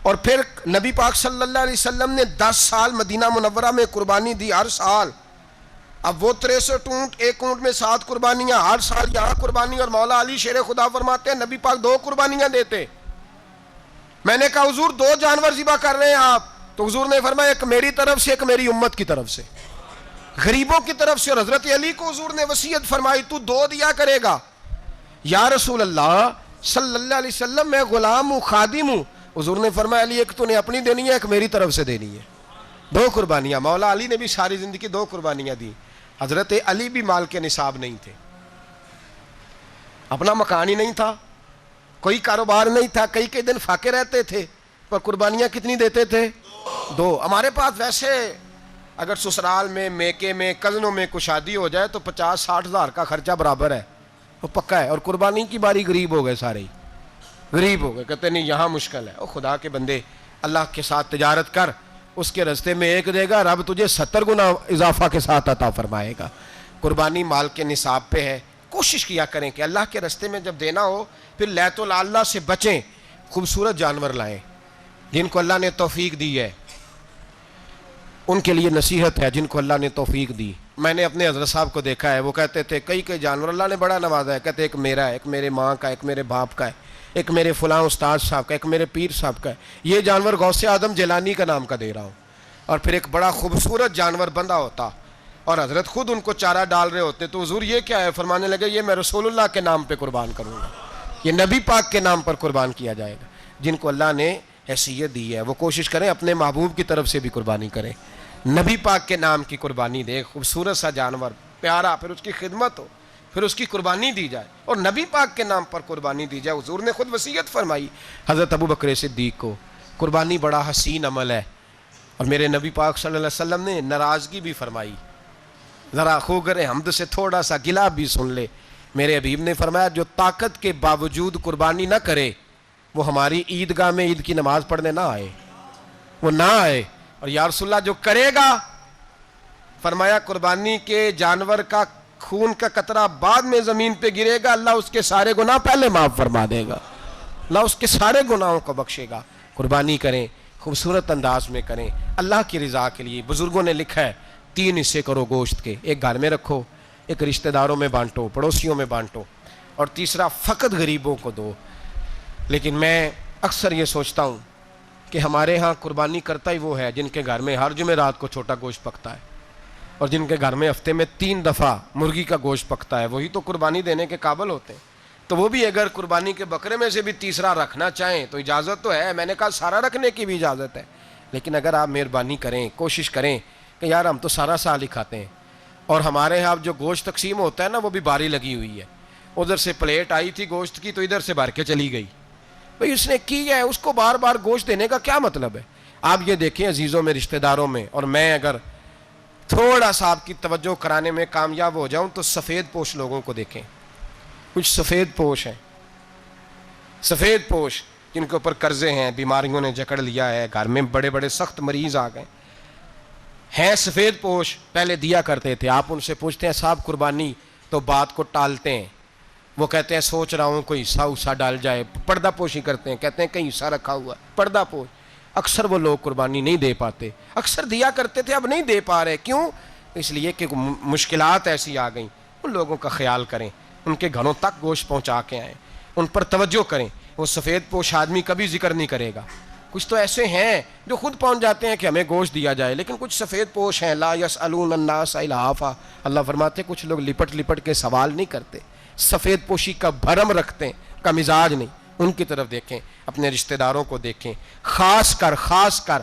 اور پھر نبی پاک صلی اللہ علیہ وسلم نے 10 سال مدینہ منورہ میں قربانی دی، ہر سال۔ اب وہ 63 اونٹ، ایک اونٹ میں 7 قربانیاں، ہر سال یہاں قربانی، اور مولا علی شیر خدا فرماتے ہیں نبی پاک 2 قربانیاں دیتے۔ میں نے کہا حضور 2 جانور ذبح کر رہے ہیں آپ، تو حضور نے فرمایا ایک میری طرف سے، ایک میری امت کی طرف سے، غریبوں کی طرف سے، اور حضرت علی کو حضور نے وصیت فرمائی تو 2 دیا کرے گا۔ یا رسول اللہ صلی اللہ علیہ وسلم میں غلام ہوں، خادم ہوں، حضور نے فرمایا علی ایک تو نے اپنی دینی ہے، ایک میری طرف سے دینی ہے۔ 2 قربانیاں، مولا علی نے بھی ساری زندگی 2 قربانیاں دی۔ حضرت علی بھی مال کے نصاب نہیں تھے، اپنا مکان ہی نہیں تھا، کوئی کاروبار نہیں تھا، کئی دن فاقے رہتے تھے، پر قربانیاں کتنی دیتے تھے؟ 2۔ ہمارے پاس ویسے اگر سسرال میں، میکے میں، کزنوں میں کوئی شادی ہو جائے تو 50-60 ہزار کا خرچہ برابر ہے، وہ پکا ہے، اور قربانی کی باری غریب ہو گئے، سارے ہی غریب ہو گئے، کہتے نہیں یہاں مشکل ہے۔ او خدا کے بندے، اللہ کے ساتھ تجارت کر، اس کے رستے میں 1 دے گا، رب تجھے 70 گنا اضافہ کے ساتھ عطا فرمائے گا۔ قربانی مال کے نصاب پہ ہے، کوشش کیا کریں کہ اللہ کے رستے میں جب دینا ہو پھر لیت اللہ سے بچیں، خوبصورت جانور لائیں، جن کو اللہ نے توفیق دی ہے ان کے لیے نصیحت ہے، جن کو اللہ نے توفیق دی۔ میں نے اپنے حضرت صاحب کو دیکھا ہے، وہ کہتے تھے کئی جانور اللہ نے بڑا نوازا ہے، کہتے ایک میرا ہے، ایک میرے ماں کا، ایک میرے باپ کا ہے، ایک میرے فلاں استاد صاحب کا، ایک میرے پیر صاحب کا ہے، یہ جانور غوث اعظم جیلانی کا نام کا دے رہا ہوں۔ اور پھر ایک بڑا خوبصورت جانور بندہ ہوتا، اور حضرت خود ان کو چارہ ڈال رہے ہوتے، تو حضور یہ کیا ہے؟ فرمانے لگے یہ میں رسول اللہ کے نام پہ قربان کروں گا، یہ نبی پاک کے نام پر قربان کیا جائے گا۔ جن کو اللہ نے حیثیت دی ہے وہ کوشش کریں اپنے محبوب کی طرف سے بھی قربانی کریں، نبی پاک کے نام کی قربانی دے، خوبصورت سا جانور پیارا، پھر اس کی خدمت ہو، پھر اس کی قربانی دی جائے، اور نبی پاک کے نام پر قربانی دی جائے۔ حضور نے خود وصیت فرمائی حضرت ابو بکر صدیق کو، قربانی بڑا حسین عمل ہے، اور میرے نبی پاک صلی اللہ علیہ وسلم نے ناراضگی بھی فرمائی، ذرا خوگر حمد سے تھوڑا سا گلا بھی سن لے۔ میرے حبیب نے فرمایا جو طاقت کے باوجود قربانی نہ کرے وہ ہماری عیدگاہ میں عید کی نماز پڑھنے نہ آئے، وہ نہ آئے۔ اور یا رسول اللہ جو کرے گا، فرمایا قربانی کے جانور کا خون کا قطرہ بعد میں زمین پہ گرے گا، اللہ اس کے سارے گناہ پہلے معاف فرما دے گا، اللہ اس کے سارے گناہوں کو بخشے گا۔ قربانی کریں، خوبصورت انداز میں کریں، اللہ کی رضا کے لیے۔ بزرگوں نے لکھا ہے 3 حصے کرو گوشت کے، ایک گھر میں رکھو، ایک رشتہ داروں میں بانٹو، پڑوسیوں میں بانٹو، اور تیسرا فقط غریبوں کو دو۔ لیکن میں اکثر یہ سوچتا ہوں کہ ہمارے ہاں قربانی کرتا ہی وہ ہے جن کے گھر میں ہر جمعرات کو چھوٹا گوشت پکتا ہے، اور جن کے گھر میں ہفتے میں 3 دفعہ مرغی کا گوشت پکتا ہے، وہی تو قربانی دینے کے قابل ہوتے ہیں۔ تو وہ بھی اگر قربانی کے بکرے میں سے بھی تیسرا رکھنا چاہیں تو اجازت تو ہے، میں نے کہا سارا رکھنے کی بھی اجازت ہے، لیکن اگر آپ مہربانی کریں، کوشش کریں کہ یار ہم تو سارا سال ہی کھاتے ہیں، اور ہمارے یہاں جو گوشت تقسیم ہوتا ہے نا وہ بھی باری لگی ہوئی ہے، ادھر سے پلیٹ آئی تھی گوشت کی تو ادھر سے بھر کے چلی گئی، بھئی اس نے کی ہے، اس کو بار بار گوشت دینے کا کیا مطلب ہے؟ آپ یہ دیکھیں عزیزوں میں، رشتہ داروں میں، اور میں اگر تھوڑا سا آپ کی توجہ کرانے میں کامیاب ہو جاؤں تو سفید پوش لوگوں کو دیکھیں، کچھ سفید پوش ہیں، سفید پوش جن کے اوپر قرضے ہیں، بیماریوں نے جکڑ لیا ہے، گھر میں بڑے بڑے سخت مریض آ گئے ہیں، سفید پوش پہلے دیا کرتے تھے۔ آپ ان سے پوچھتے ہیں صاحب قربانی، تو بات کو ٹالتے ہیں، وہ کہتے ہیں سوچ رہا ہوں کوئی حصہ ڈال جائے، پردہ پوشی کرتے ہیں، کہتے ہیں کہیں حصہ رکھا ہوا پردہ پوش۔ اکثر وہ لوگ قربانی نہیں دے پاتے، اکثر دیا کرتے تھے اب نہیں دے پا رہے، کیوں؟ اس لیے کہ مشکلات ایسی آ گئیں۔ ان لوگوں کا خیال کریں، ان کے گھروں تک گوشت پہنچا کے آئیں، ان پر توجہ کریں۔ وہ سفید پوش آدمی کبھی ذکر نہیں کرے گا. کچھ تو ایسے ہیں جو خود پہنچ جاتے ہیں کہ ہمیں گوشت دیا جائے, لیکن کچھ سفید پوش ہیں, لا یسألون الناس الحافا, اللہ فرماتے ہیں کچھ لوگ لپٹ لپٹ کے سوال نہیں کرتے, سفید پوشی کا بھرم رکھتے ہیں, کا مزاج نہیں. ان کی طرف دیکھیں, اپنے رشتہ داروں کو دیکھیں, خاص کر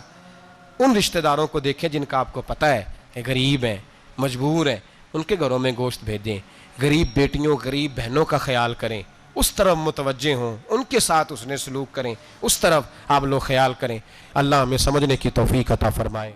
ان رشتہ داروں کو دیکھیں جن کا آپ کو پتہ ہے کہ غریب ہیں, مجبور ہیں, ان کے گھروں میں گوشت بھیجیں. غریب بیٹیوں, غریب بہنوں کا خیال کریں, اس طرف متوجہ ہوں, ان کے ساتھ اس نے سلوک کریں, اس طرف آپ لوگ خیال کریں. اللہ ہمیں سمجھنے کی توفیق عطا فرمائے.